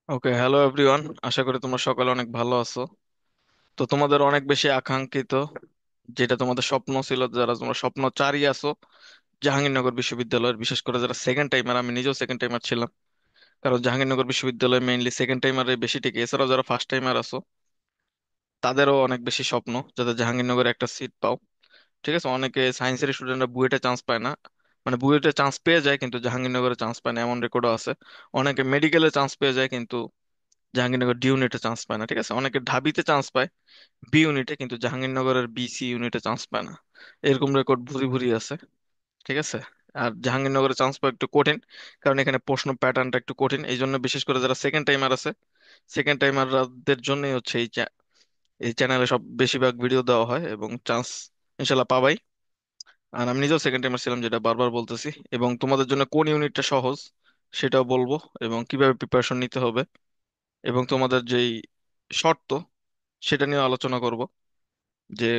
ওকে, hello everyone. আশা করি তোমরা সকালে অনেক ভালো আছো। তো তোমাদের অনেক বেশি আকাঙ্ক্ষিত, যেটা তোমাদের স্বপ্ন ছিল, যারা তোমরা স্বপ্ন চারিয়ে আছো, জাহাঙ্গীরনগর বিশ্ববিদ্যালয়ের, বিশেষ করে যারা সেকেন্ড টাইমার, আমি নিজেও সেকেন্ড টাইমার ছিলাম। কারণ জাহাঙ্গীরনগর বিশ্ববিদ্যালয় মেইনলি সেকেন্ড টাইমারে বেশি টিকে। এছাড়াও যারা ফার্স্ট টাইমার আছো, তাদেরও অনেক বেশি স্বপ্ন যাতে জাহাঙ্গীরনগরে একটা সিট পাও। ঠিক আছে, অনেকে সায়েন্সের স্টুডেন্টরা বুয়েটে চান্স পায় না, মানে বুয়েটে চান্স পেয়ে যায় কিন্তু জাহাঙ্গীরনগরে চান্স পায় না, এমন রেকর্ডও আছে। অনেকে মেডিকেলে চান্স পেয়ে যায় কিন্তু জাহাঙ্গীরনগর ডি ইউনিটে চান্স পায় না। ঠিক আছে, অনেকে ঢাবিতে চান্স পায় বি ইউনিটে, কিন্তু জাহাঙ্গীরনগরের বিসি ইউনিটে চান্স পায় না। এরকম রেকর্ড ভুরি ভুরি আছে। ঠিক আছে। আর জাহাঙ্গীরনগরে চান্স পাওয়া একটু কঠিন, কারণ এখানে প্রশ্ন প্যাটার্নটা একটু কঠিন। এই জন্য বিশেষ করে যারা সেকেন্ড টাইমার আছে, সেকেন্ড টাইমারদের জন্যই হচ্ছে এই চ্যানেলে সব বেশিরভাগ ভিডিও দেওয়া হয়, এবং চান্স ইনশাল্লাহ পাবাই। আর আমি নিজেও সেকেন্ড টাইমার ছিলাম, যেটা বারবার বলতেছি। এবং তোমাদের জন্য কোন ইউনিটটা সহজ সেটাও বলবো, এবং কিভাবে প্রিপারেশন নিতে হবে, এবং তোমাদের যেই শর্ত সেটা নিয়ে আলোচনা করব। যে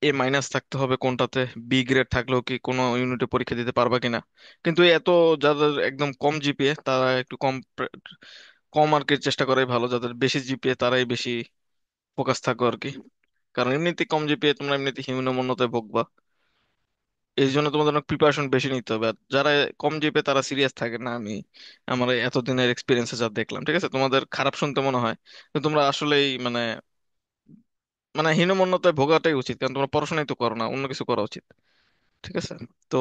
এ মাইনাস থাকতে হবে কোনটাতে, বি গ্রেড থাকলেও কি কোনো ইউনিটে পরীক্ষা দিতে পারবা কিনা। কিন্তু এত যাদের একদম কম জিপিএ তারা একটু কম কম আর কি চেষ্টা করাই ভালো, যাদের বেশি জিপিএ তারাই বেশি ফোকাস থাকো আর কি। কারণ এমনিতে কম জিপিএ তোমরা এমনিতে হীনমন্যতায় ভোগবা। এই জন্য তোমাদের অনেক প্রিপারেশন বেশি নিতে হবে। আর যারা কম জিপিএ তারা সিরিয়াস থাকে না, আমি আমার এই এতদিনের এক্সপিরিয়েন্সে যা দেখলাম। ঠিক আছে, তোমাদের খারাপ শুনতে মনে হয়, কিন্তু তোমরা আসলেই মানে মানে হীনমন্যতায় ভোগাটাই উচিত, কারণ তোমরা পড়াশোনাই তো করো না, অন্য কিছু করা উচিত। ঠিক আছে। তো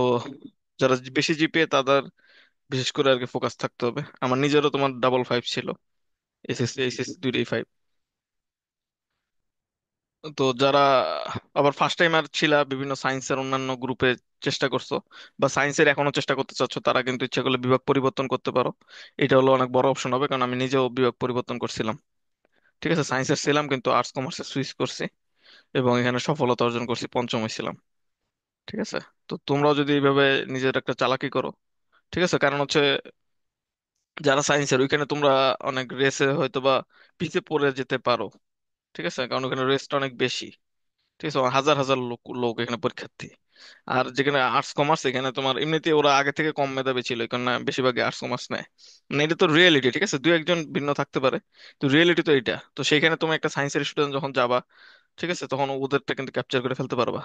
যারা বেশি জিপিএ তাদের বিশেষ করে আর কি ফোকাস থাকতে হবে। আমার নিজেরও তোমার ডাবল ফাইভ ছিল, এসএসসি এইচএসসি দুইটাই ফাইভ। তো যারা আবার ফার্স্ট টাইমার ছিলা, বিভিন্ন সায়েন্সের অন্যান্য গ্রুপে চেষ্টা করছো, বা সায়েন্সের এখনো চেষ্টা করতে চাচ্ছ, তারা কিন্তু ইচ্ছা করলে বিভাগ পরিবর্তন করতে পারো। এটা হলো অনেক বড় অপশন হবে, কারণ আমি নিজেও বিভাগ পরিবর্তন করছিলাম। ঠিক আছে, সায়েন্সের ছিলাম কিন্তু আর্টস কমার্সে সুইচ করছি, এবং এখানে সফলতা অর্জন করছি, পঞ্চম হয়েছিলাম। ঠিক আছে। তো তোমরাও যদি এইভাবে নিজের একটা চালাকি করো, ঠিক আছে, কারণ হচ্ছে যারা সায়েন্সের ওইখানে তোমরা অনেক রেসে হয়তো বা পিছিয়ে পড়ে যেতে পারো। ঠিক আছে, কারণ ওখানে রেসটা অনেক বেশি। ঠিক আছে, হাজার হাজার লোক লোক এখানে পরীক্ষার্থী। আর যেখানে আর্টস কমার্স, এখানে তোমার এমনিতে ওরা আগে থেকে কম মেধাবী ছিল, এখানে বেশিরভাগই আর্টস কমার্স নেয়। মানে এটা তো রিয়েলিটি। ঠিক আছে, দু একজন ভিন্ন থাকতে পারে, তো রিয়েলিটি তো এটা। তো সেখানে তুমি একটা সায়েন্সের স্টুডেন্ট যখন যাবা, ঠিক আছে, তখন ওদেরটা কিন্তু ক্যাপচার করে ফেলতে পারবা।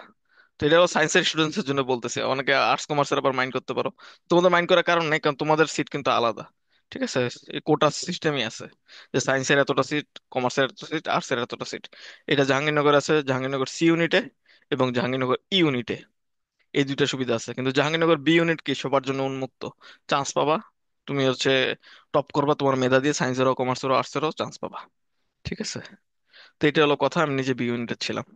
তো এটাও সায়েন্সের স্টুডেন্টস এর জন্য বলতেছে, অনেকে আর্টস কমার্সের আবার মাইন্ড করতে পারো। তোমাদের মাইন্ড করার কারণ নেই, কারণ তোমাদের সিট কিন্তু আলাদা। ঠিক আছে, এই কোটা সিস্টেমই আছে, যে সায়েন্সের এতটা সিট, কমার্সের এতটা সিট, আর্টসের এতটা সিট। এটা জাহাঙ্গীরনগর আছে, জাহাঙ্গীরনগর সি ইউনিটে এবং জাহাঙ্গীরনগর ই ইউনিটে। এই দুইটা সুবিধা আছে, কিন্তু জাহাঙ্গীরনগর বি ইউনিট কি সবার জন্য উন্মুক্ত। চান্স পাবা, তুমি হচ্ছে টপ করবা তোমার মেধা দিয়ে, সায়েন্সেরও কমার্সেরও আর্টসেরও চান্স পাবা। ঠিক আছে। তো এটা হলো কথা, আমি নিজে বি ইউনিটে ছিলাম।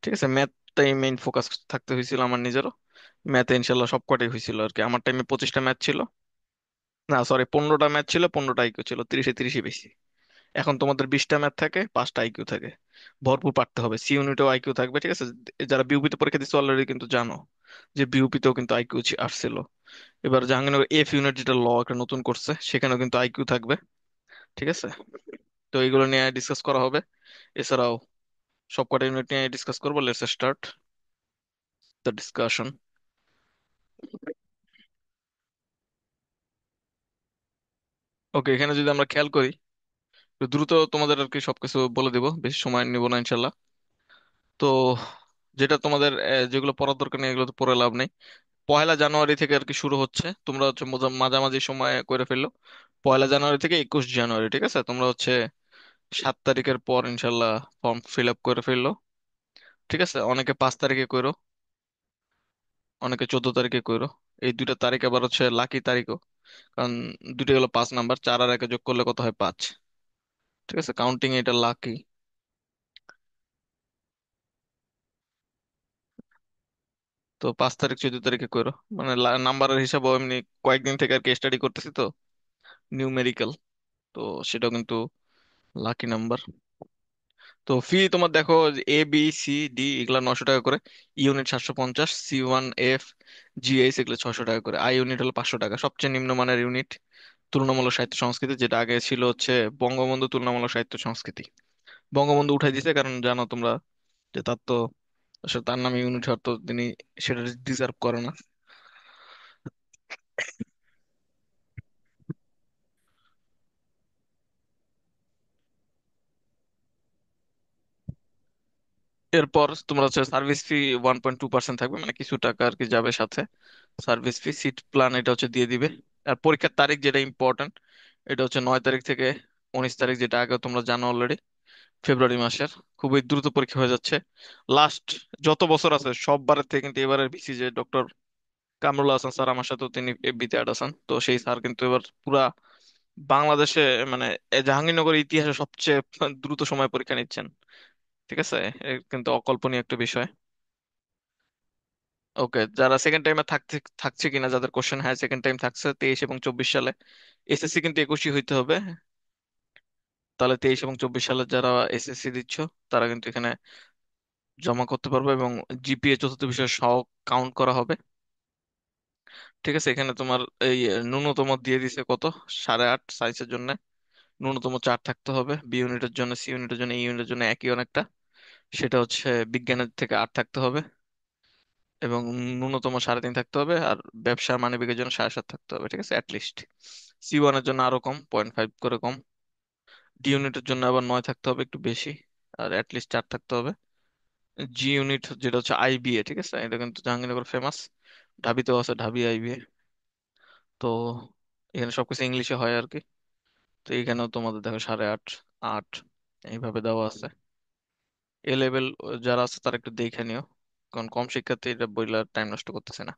ঠিক আছে, ম্যাথটাই মেইন ফোকাস থাকতে হয়েছিল আমার নিজেরও। ম্যাথে ইনশাল্লাহ সব কটাই হয়েছিল আর কি। আমার টাইমে 25টা ম্যাথ ছিল, না সরি 15টা ম্যাথ ছিল, 15টা আইকিউ ছিল, 30-এ 30ই বেশি। এখন তোমাদের 20টা ম্যাথ থাকে, 5টা আইকিউ থাকে। ভরপুর পারতে হবে, সি ইউনিটেও আইকিউ থাকবে। ঠিক আছে, যারা বিউপিতে পরীক্ষা দিচ্ছে অলরেডি কিন্তু জানো যে বিউপিতেও কিন্তু আইকিউ আসছিল। এবার জাহাঙ্গীরনগর এফ ইউনিট, যেটা ল একটা নতুন করছে, সেখানেও কিন্তু আইকিউ থাকবে। ঠিক আছে। তো এইগুলো নিয়ে ডিসকাস করা হবে। এছাড়াও সবকটা ইউনিট নিয়ে ডিসকাস করবো। Let's start the discussion. Okay, এখানে যদি আমরা খেয়াল করি, তো দ্রুত তোমাদের আর কি সবকিছু বলে দিব, বেশি সময় নিব না ইনশাল্লাহ। তো যেটা তোমাদের যেগুলো পড়ার দরকার নেই এগুলো তো পড়ে লাভ নেই। 1লা জানুয়ারি থেকে আর কি শুরু হচ্ছে, তোমরা হচ্ছে মাঝামাঝি সময় করে ফেললো। 1লা জানুয়ারি থেকে 21 জানুয়ারি, ঠিক আছে, তোমরা হচ্ছে 7 তারিখের পর ইনশাল্লাহ ফর্ম ফিল আপ করে ফেললো। ঠিক আছে, অনেকে 5 তারিখে করো, অনেকে 14 তারিখে করো। এই দুইটা তারিখ আবার হচ্ছে লাকি তারিখও, কারণ দুইটা হলো 5 নাম্বার, 4 আর 1 যোগ করলে কত হয়, 5। ঠিক আছে, কাউন্টিং এটা লাকি। তো 5 তারিখ 14 তারিখে করো, মানে নাম্বারের হিসাবে এমনি কয়েকদিন থেকে আর কি স্টাডি করতেছি তো, নিউমেরিক্যাল। তো সেটাও কিন্তু লাকি নাম্বার। তো ফি তোমার দেখো, এ বি সি ডি এগুলা 900 টাকা করে, ইউনিট 750, C1 F GH এগুলো 600 টাকা করে, আই ইউনিট হলো 500 টাকা। সবচেয়ে নিম্নমানের ইউনিট তুলনামূলক সাহিত্য সংস্কৃতি, যেটা আগে ছিল হচ্ছে বঙ্গবন্ধু তুলনামূলক সাহিত্য সংস্কৃতি। বঙ্গবন্ধু উঠাই দিছে, কারণ জানো তোমরা যে তার তো আসলে তার নামে ইউনিট হওয়ার তো তিনি সেটা ডিজার্ভ করে না। এরপর তোমার হচ্ছে সার্ভিস ফি 1.2% থাকবে, মানে কিছু টাকা আর কি যাবে সাথে। সার্ভিস ফি, সিট প্ল্যান এটা হচ্ছে দিয়ে দিবে। আর পরীক্ষার তারিখ যেটা ইম্পর্টেন্ট, এটা হচ্ছে 9 তারিখ থেকে 19 তারিখ, যেটা আগে তোমরা জানো অলরেডি, ফেব্রুয়ারি মাসের। খুবই দ্রুত পরীক্ষা হয়ে যাচ্ছে। লাস্ট যত বছর আছে সববারের থেকে কিন্তু এবারের বেশি, যে ডক্টর কামরুল হাসান স্যার, আমার সাথে তিনি এফবিতে অ্যাড আছেন, তো সেই স্যার কিন্তু এবার পুরা বাংলাদেশে, মানে জাহাঙ্গীরনগর ইতিহাসে সবচেয়ে দ্রুত সময় পরীক্ষা নিচ্ছেন। ঠিক আছে, এ কিন্তু অকল্পনীয় একটা বিষয়। ওকে, যারা সেকেন্ড টাইমে থাকছে থাকছে কিনা, যাদের কোশ্চেন, হ্যাঁ সেকেন্ড টাইম থাকছে 23 এবং 24 সালে। এসএসসি কিন্তু 21 হইতে হবে। তাহলে 23 এবং 24 সালে যারা এসএসসি দিচ্ছ, তারা কিন্তু এখানে জমা করতে পারবে, এবং জিপিএ চতুর্থ বিষয় সহ কাউন্ট করা হবে। ঠিক আছে, এখানে তোমার এই ন্যূনতম দিয়ে দিছে কত, 8.5 সায়েন্সের জন্য। ন্যূনতম 4 থাকতে হবে, বি ইউনিটের জন্য, সি ইউনিটের জন্য, ই ইউনিটের জন্য একই অনেকটা। সেটা হচ্ছে বিজ্ঞানের থেকে 8 থাকতে হবে, এবং ন্যূনতম 3.5 থাকতে হবে। আর ব্যবসা মানবিকের জন্য 7.5 থাকতে হবে, ঠিক আছে, অ্যাটলিস্ট। সি ওয়ানের জন্য আরো কম, 0.5 করে কম। ডি ইউনিটের জন্য আবার 9 থাকতে হবে, একটু বেশি। আর অ্যাটলিস্ট 4 থাকতে হবে। জি ইউনিট যেটা হচ্ছে আইবিএ, ঠিক আছে, এটা কিন্তু জাহাঙ্গীরনগর ফেমাস। ঢাবিতেও আছে, ঢাবি আইবিএ। তো এখানে সবকিছু ইংলিশে হয় আর কি। তো এখানেও তোমাদের দেখো 8.5, 8 এইভাবে দেওয়া আছে। এ লেভেল যারা আছে তারা একটু দেখে নিও, কারণ কম শিক্ষার্থী, এটা বইলা টাইম নষ্ট করতেছে না।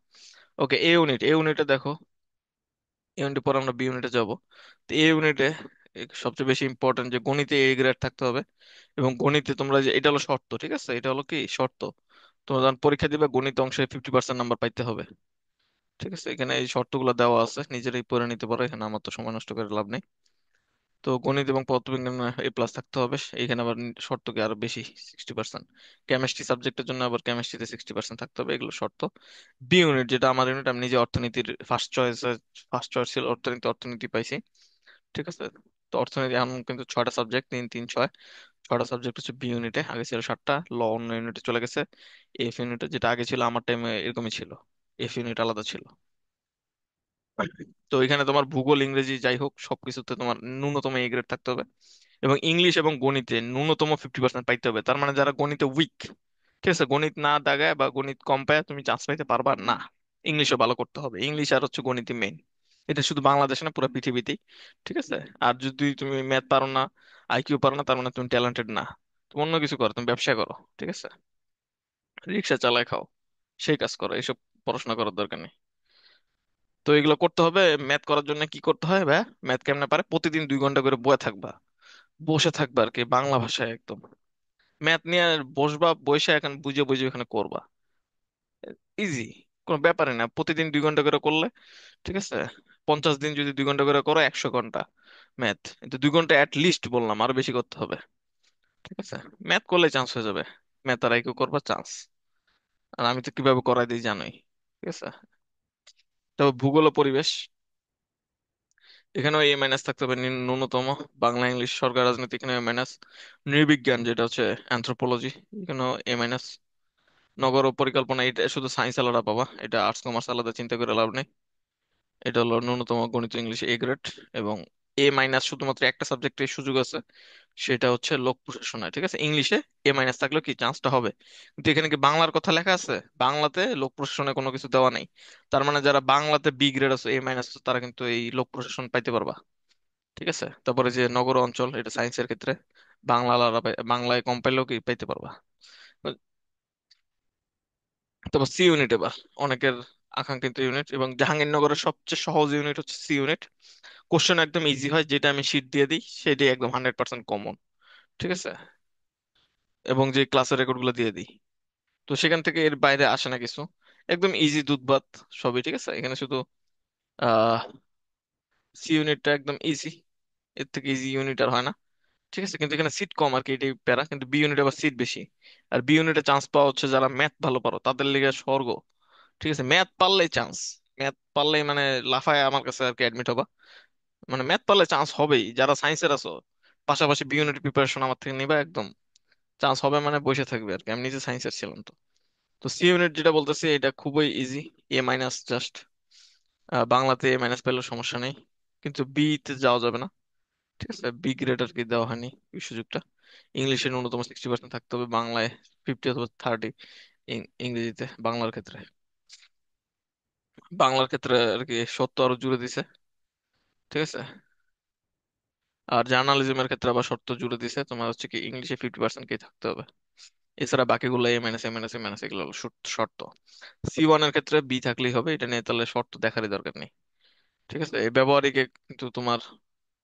ওকে, এ ইউনিট, এ ইউনিটে দেখো। এই ইউনিটের পর আমরা বি ইউনিটে যাব। তো এই ইউনিটে সবচেয়ে বেশি ইম্পর্টেন্ট যে গণিতে এ গ্রেড থাকতে হবে। এবং গণিতে তোমরা যে, এটা হলো শর্ত, ঠিক আছে, এটা হলো কি শর্ত, তোমরা যখন পরীক্ষা দিবে গণিত অংশে 50% নাম্বার পাইতে হবে। ঠিক আছে, এখানে এই শর্তগুলো দেওয়া আছে, নিজেরাই পড়ে নিতে পারো, এখানে আমার তো সময় নষ্ট করে লাভ নেই। তো গণিত এবং পদার্থবিজ্ঞান A+ থাকতে হবে। এখানে আবার শর্ত কি আরো বেশি, 60%। কেমিস্ট্রি সাবজেক্টের জন্য আবার কেমিস্ট্রিতে 60% থাকতে হবে, এগুলো শর্ত। বি ইউনিট যেটা আমার ইউনিট, আমি নিজে অর্থনীতির ফার্স্ট চয়েস ছিল অর্থনীতি, অর্থনীতি পাইছি। ঠিক আছে, তো অর্থনীতি এখন কিন্তু 6টা সাবজেক্ট, 3 3 6। 6টা সাবজেক্ট হচ্ছে বি ইউনিটে, আগে ছিল 7টা। ল অন্য ইউনিটে চলে গেছে। এফ ইউনিটে, যেটা আগে ছিল আমার টাইমে এরকমই ছিল, এফ ইউনিট আলাদা ছিল। তো এখানে তোমার ভূগোল, ইংরেজি, যাই হোক সবকিছুতে তোমার ন্যূনতম এ গ্রেড থাকতে হবে। এবং ইংলিশ এবং গণিতে ন্যূনতম 50% পাইতে হবে। তার মানে যারা গণিতে উইক, ঠিক আছে, গণিত না দাগায় বা গণিত কম পায় তুমি চান্স পাইতে পারবা না। ইংলিশও ভালো করতে হবে, ইংলিশ আর হচ্ছে গণিতই মেইন। এটা শুধু বাংলাদেশে না, পুরো পৃথিবীতেই। ঠিক আছে। আর যদি তুমি ম্যাথ পারো না, আইকিউ পারো না, তার মানে তুমি ট্যালেন্টেড না। তুমি অন্য কিছু করো, তুমি ব্যবসা করো, ঠিক আছে, রিক্সা চালায় খাও, সেই কাজ করো, এইসব পড়াশোনা করার দরকার নেই। তো এগুলো করতে হবে। ম্যাথ করার জন্য কি করতে হয় ভাই, ম্যাথ কেমনে পারে, প্রতিদিন 2 ঘন্টা করে বসে থাকবা। বসে থাকবা আর কি, বাংলা ভাষায় একদম। ম্যাথ নিয়ে বসবা, বসে এখন বুঝে বুঝে এখানে করবা। ইজি, কোনো ব্যাপারই না, প্রতিদিন 2 ঘন্টা করে করলে, ঠিক আছে, 50 দিন যদি 2 ঘন্টা করে করো, 100 ঘন্টা ম্যাথ। কিন্তু 2 ঘন্টা অ্যাট লিস্ট বললাম, আরো বেশি করতে হবে। ঠিক আছে, ম্যাথ করলে চান্স হয়ে যাবে। ম্যাথ আর আইকিউ করবা, চান্স। আর আমি তো কিভাবে করাই দিই জানোই। ঠিক আছে। তবে ভূগোল ও পরিবেশ, এখানেও A- থাকতে হবে ন্যূনতম। বাংলা, ইংলিশ, সরকার, রাজনীতি, এখানে A-। নৃবিজ্ঞান যেটা হচ্ছে অ্যানথ্রোপোলজি, এখানেও A-। নগর ও পরিকল্পনা, এটা শুধু সায়েন্স আলাদা পাবা, এটা আর্টস কমার্স আলাদা চিন্তা করে লাভ নেই। এটা হলো ন্যূনতম গণিত, ইংলিশ এ গ্রেড। এবং A- শুধুমাত্র একটা সাবজেক্টে সুযোগ আছে, সেটা হচ্ছে লোক প্রশাসনে। ঠিক আছে, ইংলিশে A- থাকলেও কি চান্সটা হবে। কিন্তু এখানে কি বাংলার কথা লেখা আছে, বাংলাতে লোক প্রশাসনে কোনো কিছু দেওয়া নেই। তার মানে যারা বাংলাতে বি গ্রেড আছে, A- তারা কিন্তু এই লোক প্রশাসন পাইতে পারবা। ঠিক আছে, তারপরে যে নগর অঞ্চল, এটা সায়েন্সের ক্ষেত্রে বাংলা আলাদা বাংলায় কম পাইলেও কি পাইতে পারবা। তারপর সি ইউনিট, এবার অনেকের আকাঙ্ক্ষিত ইউনিট, এবং জাহাঙ্গীরনগরের সবচেয়ে সহজ ইউনিট হচ্ছে সি ইউনিট। কোশ্চেন একদম ইজি হয়, যেটা আমি শীট দিয়ে দিই সেটাই একদম 100% কমন। ঠিক আছে, এবং যে ক্লাসের রেকর্ড গুলো দিয়ে দিই, তো সেখান থেকে এর বাইরে আসে না কিছু। একদম ইজি দুধ ভাত সবই। ঠিক আছে, এখানে শুধু আহ সি ইউনিটটা একদম ইজি, এর থেকে ইজি ইউনিট আর হয় না। ঠিক আছে, কিন্তু এখানে সিট কম আর কি, এটাই প্যারা। কিন্তু বি ইউনিট আবার সিট বেশি। আর বি ইউনিটে চান্স পাওয়া হচ্ছে যারা ম্যাথ ভালো পারো, তাদের লিগে স্বর্গ। ঠিক আছে, ম্যাথ পারলেই চান্স, ম্যাথ পারলেই মানে লাফায় আমার কাছে আর কি অ্যাডমিট হবা। মানে ম্যাথ পারলে চান্স হবেই, যারা সায়েন্সের আছো পাশাপাশি বি ইউনিট প্রিপারেশন আমার থেকে নিবা, একদম চান্স হবে, মানে বসে থাকবে আর কি। আমি নিজে সায়েন্সের ছিলাম তো। তো সি ইউনিট যেটা বলতেছি, এটা খুবই ইজি। A- জাস্ট, বাংলাতে A- পেলেও সমস্যা নেই। কিন্তু বি তে যাওয়া যাবে না। ঠিক আছে, বি গ্রেড আর কি দেওয়া হয়নি এই সুযোগটা। ইংলিশে ন্যূনতম 60% থাকতে হবে, বাংলায় 50 অথবা 30, ইংরেজিতে, বাংলার ক্ষেত্রে, বাংলার ক্ষেত্রে আর কি 70 আরো জুড়ে দিছে। ঠিক আছে। আর জার্নালিজমের ক্ষেত্রে আবার শর্ত জুড়ে দিছে, তোমার হচ্ছে কি ইংলিশে 50% কে থাকতে হবে। এছাড়া বাকিগুলো এ মাইনাস এগুলো হলো শর্ত। সি ওয়ান এর ক্ষেত্রে বি থাকলেই হবে, এটা নিয়ে তাহলে শর্ত দেখারই দরকার নেই। ঠিক আছে। এই ব্যবহারিকে কিন্তু তোমার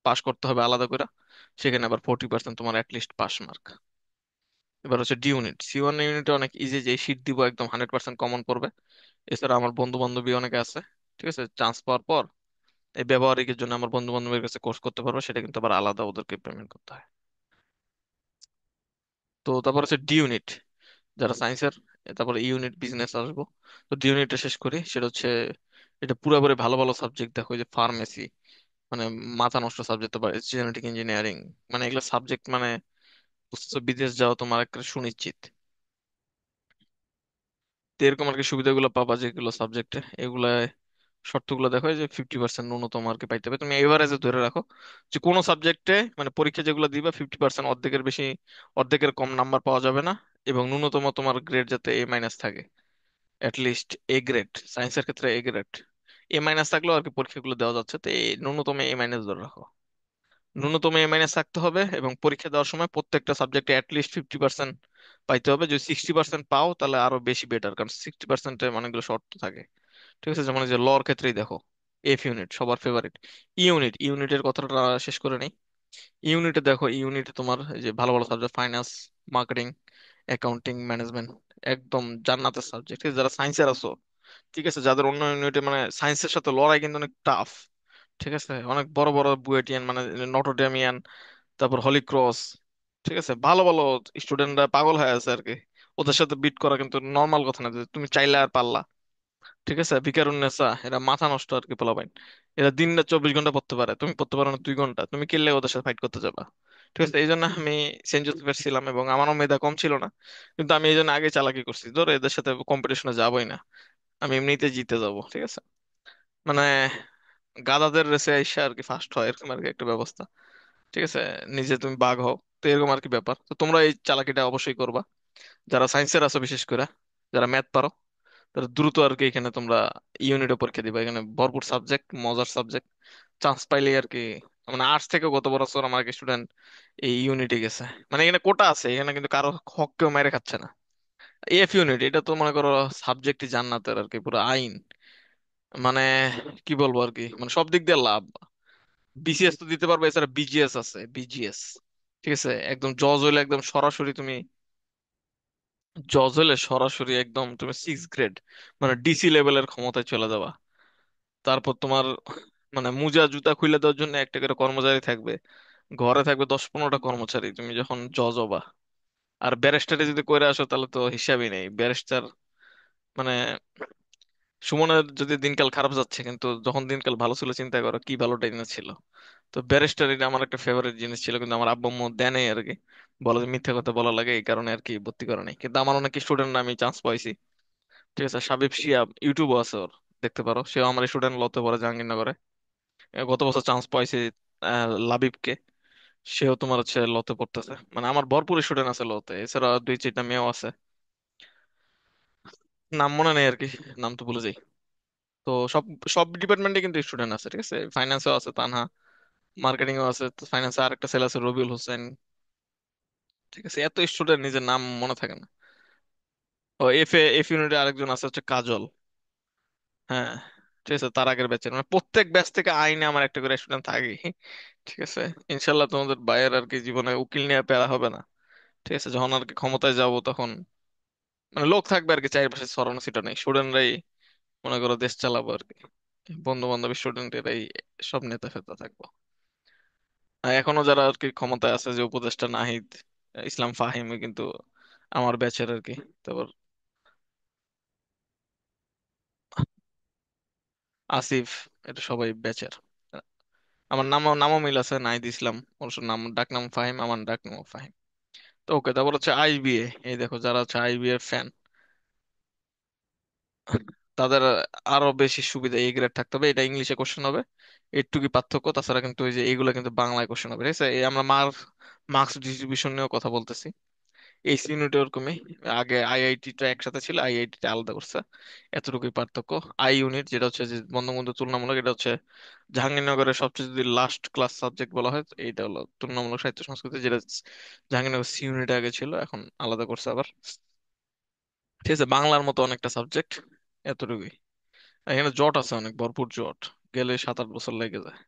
পাশ করতে হবে আলাদা করে, সেখানে আবার 40% তোমার অ্যাটলিস্ট পাস মার্ক। এবার হচ্ছে ডি ইউনিট। সি ওয়ান ইউনিটে অনেক ইজি, যে শীট দিব একদম 100% কমন পড়বে। এছাড়া আমার বন্ধু বান্ধবী অনেকে আছে, ঠিক আছে, চান্স পাওয়ার পর এই ব্যবহারিকের জন্য আমার বন্ধু বান্ধবের কাছে কোর্স করতে পারবে, সেটা কিন্তু আবার আলাদা ওদেরকে পেমেন্ট করতে হয়। তো তারপর হচ্ছে ডি ইউনিট, যারা সায়েন্সের। তারপরে ইউনিট বিজনেস আসবো। তো ডি ইউনিটটা শেষ করি, সেটা হচ্ছে এটা পুরোপুরি ভালো ভালো সাবজেক্ট দেখো, ওই যে ফার্মেসি, মানে মাথা নষ্ট সাবজেক্ট, বা জেনেটিক ইঞ্জিনিয়ারিং, মানে এগুলো সাবজেক্ট মানে বুঝতেছো, বিদেশ যাওয়া তোমার একটা সুনিশ্চিত। তো এরকম আর কি সুবিধাগুলো পাবা যেগুলো সাবজেক্টে, এগুলা শর্তগুলো দেখো, এই যে 50% ন্যূনতম আর কি পাইতে হবে। তুমি এভারেজে ধরে রাখো যে কোনো সাবজেক্টে, মানে পরীক্ষা যেগুলো দিবা 50%, অর্ধেকের বেশি, অর্ধেকের কম নাম্বার পাওয়া যাবে না। এবং ন্যূনতম তোমার গ্রেড যাতে এ মাইনাস থাকে, অ্যাটলিস্ট এ গ্রেড। সায়েন্সের ক্ষেত্রে এ গ্রেড, এ মাইনাস থাকলেও আর কি পরীক্ষাগুলো দেওয়া যাচ্ছে, তো এই ন্যূনতম এ মাইনাস ধরে রাখো। ন্যূনতম এ মাইনাস থাকতে হবে, এবং পরীক্ষা দেওয়ার সময় প্রত্যেকটা সাবজেক্টে অ্যাটলিস্ট 50% পাইতে হবে। যদি 60% পাও তাহলে আরো বেশি বেটার, কারণ 60%-এ অনেকগুলো শর্ত থাকে। ঠিক আছে, যেমন এই যে লর ক্ষেত্রেই দেখো, এফ ইউনিট সবার ফেভারিট। ইউনিটের কথাটা শেষ করে নেই। ইউনিটে দেখো, ইউনিটে তোমার এই যে ভালো ভালো subject, finance, marketing, accounting, management, একদম জান্নাতের সাবজেক্ট। যারা সায়েন্সের আছো, ঠিক আছে, যাদের অন্য ইউনিটে মানে সায়েন্সের সাথে লড়াই কিন্তু অনেক টাফ। ঠিক আছে, অনেক বড় বড় বুয়েটিয়ান, মানে নটরডেমিয়ান, তারপর হলি ক্রস, ঠিক আছে, ভালো ভালো স্টুডেন্টরা পাগল হয়ে আছে আর কি। ওদের সাথে বিট করা কিন্তু নর্মাল কথা না, যে তুমি চাইলে আর পারলা। ঠিক আছে, ভিকারুন্নেসা, এরা মাথা নষ্ট আর কি পোলাপাইন। এরা দিন রাত 24 ঘন্টা পড়তে পারে, তুমি পড়তে পারো না 2 ঘন্টা, তুমি কিনলে ওদের সাথে ফাইট করতে যাবা। ঠিক আছে, এই জন্য আমি সেন্ট জোসেফের ছিলাম, এবং আমারও মেধা কম ছিল না। কিন্তু আমি এই জন্য আগে চালাকি করছি, ধরো এদের সাথে কম্পিটিশনে যাবোই না, আমি এমনিতে জিতে যাব। ঠিক আছে, মানে গাধাদের রেসে আইসা আর কি ফার্স্ট হয়, এরকম আর কি একটা ব্যবস্থা। ঠিক আছে, নিজে তুমি বাঘ হও, তো এরকম আর কি ব্যাপার। তো তোমরা এই চালাকিটা অবশ্যই করবা, যারা সায়েন্সের আছো বিশেষ করে, যারা ম্যাথ পারো, তারা দ্রুত আর কি এখানে তোমরা ইউনিটে পরীক্ষা দিবা। এখানে ভরপুর সাবজেক্ট, মজার সাবজেক্ট, চান্স পাইলেই আর কি। মানে আর্টস থেকে গত বছর আমার স্টুডেন্ট এই ইউনিটে গেছে। মানে এখানে কোটা আছে, এখানে কিন্তু কারো হক কেউ মেরে খাচ্ছে না। এফ ইউনিট এটা তো মনে করো সাবজেক্টই জান্নাতের আর কি, পুরো আইন। মানে কি বলবো আর কি, মানে সব দিক দিয়ে লাভ। বিসিএস তো দিতে পারবে, এছাড়া বিজিএস আছে, বিজিএস। ঠিক আছে, একদম জজ হইলে একদম সরাসরি তুমি, জজ হলে সরাসরি একদম তুমি 6 গ্রেড, মানে ডিসি লেভেলের ক্ষমতায় চলে যাবা। তারপর তোমার মানে মুজা জুতা খুলে দেওয়ার জন্য একটা করে কর্মচারী থাকবে, ঘরে থাকবে 10-15টা কর্মচারী তুমি যখন জজ হবা। আর ব্যারিস্টারে যদি কইরা আসো তাহলে তো হিসাবই নেই, ব্যারিস্টার মানে। সুমনের যদি দিনকাল খারাপ যাচ্ছে, কিন্তু যখন দিনকাল ভালো ছিল চিন্তা করো কি ভালো টাইম ছিল। তো ব্যারিস্টার এটা আমার একটা ফেভারিট জিনিস ছিল, কিন্তু আমার আব্বু আম্মু দেয় নাই আর কি, বলে যে মিথ্যা কথা বলা লাগে, এই কারণে আর কি ভর্তি করে নাই। কিন্তু আমার অনেক স্টুডেন্ট আমি চান্স পাইছি। ঠিক আছে, সাবিব শিয়াব ইউটিউব আছে ওর, দেখতে পারো, সেও আমার স্টুডেন্ট, লতে পড়ে জাহাঙ্গীরনগরে। গত বছর চান্স পাইছে লাবিবকে, সেও তোমার হচ্ছে লতে পড়তেছে। মানে আমার ভরপুর স্টুডেন্ট আছে লতে, এছাড়া 2-4টা মেয়েও আছে। নাম মনে নেই আর কি, নাম তো ভুলে যাই। তো সব সব ডিপার্টমেন্টে কিন্তু স্টুডেন্ট আছে। ঠিক আছে, ফাইন্যান্সেও আছে তানহা, মার্কেটিং এও আছে, ফাইন্যান্সে আরেকটা ছেলে আছে রবিউল হোসেন। ঠিক আছে, এত স্টুডেন্ট নিজের নাম মনে থাকে না। ও এফ ইউনিটে আরেকজন আছে হচ্ছে কাজল। হ্যাঁ, ঠিক আছে, তার আগের ব্যাচের, মানে প্রত্যেক ব্যাচ থেকে আইনে আমার একটা করে স্টুডেন্ট থাকে। ঠিক আছে, ইনশাল্লাহ তোমাদের বাইরের আর কি জীবনে উকিল নিয়ে প্যারা হবে না। ঠিক আছে, যখন আর কি ক্ষমতায় যাব তখন মানে লোক থাকবে আর কি চারিপাশে ছড়ানো ছিটানো, স্টুডেন্টরাই মনে করো দেশ চালাবো আর কি। বন্ধু বান্ধব স্টুডেন্ট এরাই সব নেতা ফেতা থাকবো। আর এখনো যারা আর কি ক্ষমতায় আছে, যে উপদেষ্টা নাহিদ ইসলাম ফাহিম, কিন্তু আমার ব্যাচের আর কি। তারপর আসিফ, এটা সবাই ব্যাচের। আমার নামও নামও মিল আছে, নাহিদ ইসলাম, অবশ্য নাম ডাকনাম ফাহিম, আমার ডাকনাম ফাহিম। তো ওকে, তারপর হচ্ছে আইবিএ। এই দেখো যারা হচ্ছে আইবিএ ফ্যান, তাদের আরো বেশি সুবিধা, এ গ্রেড থাকতে হবে, এটা ইংলিশে কোশ্চেন হবে, এইটুকুই পার্থক্য। তাছাড়া কিন্তু ওই যে এইগুলা কিন্তু বাংলায় কোশ্চেন হবে, ঠিক আছে? এই আমরা মার্কস ডিস্ট্রিবিউশন নিয়েও কথা বলতেছি। এই ইউনিট ওরকমই। আগে আইআইটিটা একসাথে ছিল, আইআইটিটা আলাদা করছে, এতটুকুই পার্থক্য। আই ইউনিট যেটা হচ্ছে যে বঙ্গবন্ধু তুলনামূলক, এটা হচ্ছে জাহাঙ্গীরনগরের সবচেয়ে যদি লাস্ট ক্লাস সাবজেক্ট বলা হয় তো এইটা হলো তুলনামূলক সাহিত্য সংস্কৃতি, যেটা জাহাঙ্গীরনগর সি ইউনিট আগে ছিল, এখন আলাদা করছে আবার। ঠিক আছে, বাংলার মতো অনেকটা সাবজেক্ট, এতটুকুই। এখানে জট আছে অনেক, ভরপুর জট, গেলে 7-8 বছর লেগে যায়।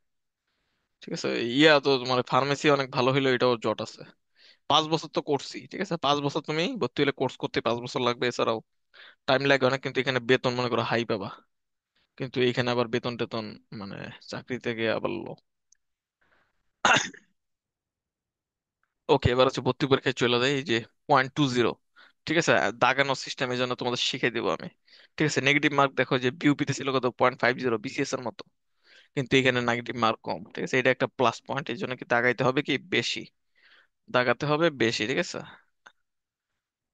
ঠিক আছে, ইয়া তো মানে ফার্মেসি অনেক ভালো হইলো, এটাও জট আছে। 5 বছর তো করছি, ঠিক আছে, 5 বছর তুমি ভর্তি হলে কোর্স করতে 5 বছর লাগবে, এছাড়াও টাইম লাগে অনেক, কিন্তু এখানে বেতন মনে করো হাই পাবা। কিন্তু এখানে আবার বেতন টেতন মানে চাকরি থেকে আবার লো। ওকে, এবার হচ্ছে ভর্তি পরীক্ষায় চলে যায়, এই যে 0.20, ঠিক আছে, দাগানো সিস্টেম, এই জন্য তোমাদের শিখিয়ে দিব আমি। ঠিক আছে, নেগেটিভ মার্ক দেখো যে বিউপিতে ছিল কত, 0.50, বিসিএস এর মতো, কিন্তু এখানে নেগেটিভ মার্ক কম। ঠিক আছে, এটা একটা প্লাস পয়েন্ট, এই জন্য কি দাগাইতে হবে কি বেশি, দাগাতে হবে বেশি। ঠিক আছে,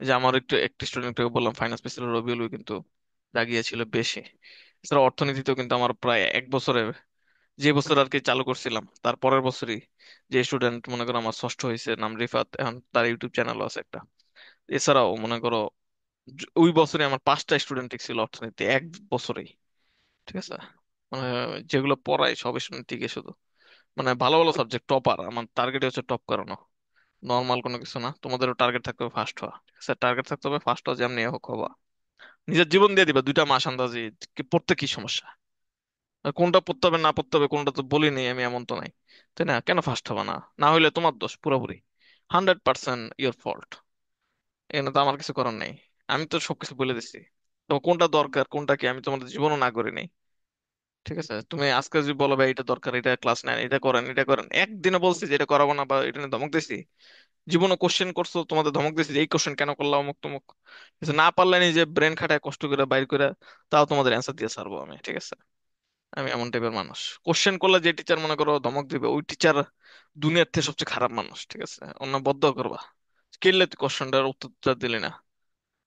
এই যে আমার একটি স্টুডেন্ট বললাম ফাইন্যান্স পেছিল, রবিউল, ও কিন্তু দাগিয়েছিল বেশি। এছাড়া অর্থনীতিতেও কিন্তু আমার প্রায় 1 বছরে, যে বছর আর কি চালু করছিলাম তার পরের বছরই যে স্টুডেন্ট মনে করো আমার ষষ্ঠ হয়েছে, নাম রিফাত, এখন তার ইউটিউব চ্যানেলও আছে একটা। এছাড়াও মনে করো ওই বছরে আমার 5টা স্টুডেন্ট ছিল অর্থনীতি, 1 বছরেই। ঠিক আছে, মানে যেগুলো পড়াই সব স্টুডেন্ট টিকে শুধু, মানে ভালো ভালো সাবজেক্ট টপার, আমার টার্গেট হচ্ছে টপ করানো, নর্মাল কোনো কিছু না। তোমাদেরও টার্গেট থাকতে হবে ফার্স্ট হওয়া, ঠিক আছে, টার্গেট থাকতে হবে ফার্স্ট হওয়া, যেমনি হোক হবা। নিজের জীবন দিয়ে দিবা 2টা মাস আন্দাজে, পড়তে কি সমস্যা? আর কোনটা পড়তে হবে না পড়তে হবে কোনটা তো বলি নেই আমি, এমন তো নাই, তাই না? কেন ফার্স্ট হবে না? না হইলে তোমার দোষ পুরোপুরি, 100% ইয়োর ফল্ট। এখানে তো আমার কিছু করার নেই, আমি তো সবকিছু বলে দিচ্ছি। তো কোনটা দরকার কোনটা কি আমি তোমাদের জীবনও না করি নাই। ঠিক আছে, তুমি আজকে যদি বলো ভাই এটা দরকার, এটা ক্লাস নেন, এটা করেন, এটা করেন, একদিনে বলছি যে এটা করাবো না বা এটা নিয়ে ধমক দিছি? জীবনে কোশ্চেন করছো, তোমাদের ধমক দিছি যে এই কোশ্চেন কেন করলাম অমুক তমুক? কিছু না পারলে নিজে ব্রেন খাটায় কষ্ট করে বাইর করে তাও তোমাদের অ্যান্সার দিয়ে ছাড়বো আমি, ঠিক আছে? আমি এমন টাইপের মানুষ। কোশ্চেন করলে যে টিচার মনে করো ধমক দিবে, ওই টিচার দুনিয়ার থেকে সবচেয়ে খারাপ মানুষ। ঠিক আছে, অন্য বদ্ধ করবা, কিনলে তুই কোশ্চেনটার উত্তরটা দিলি না।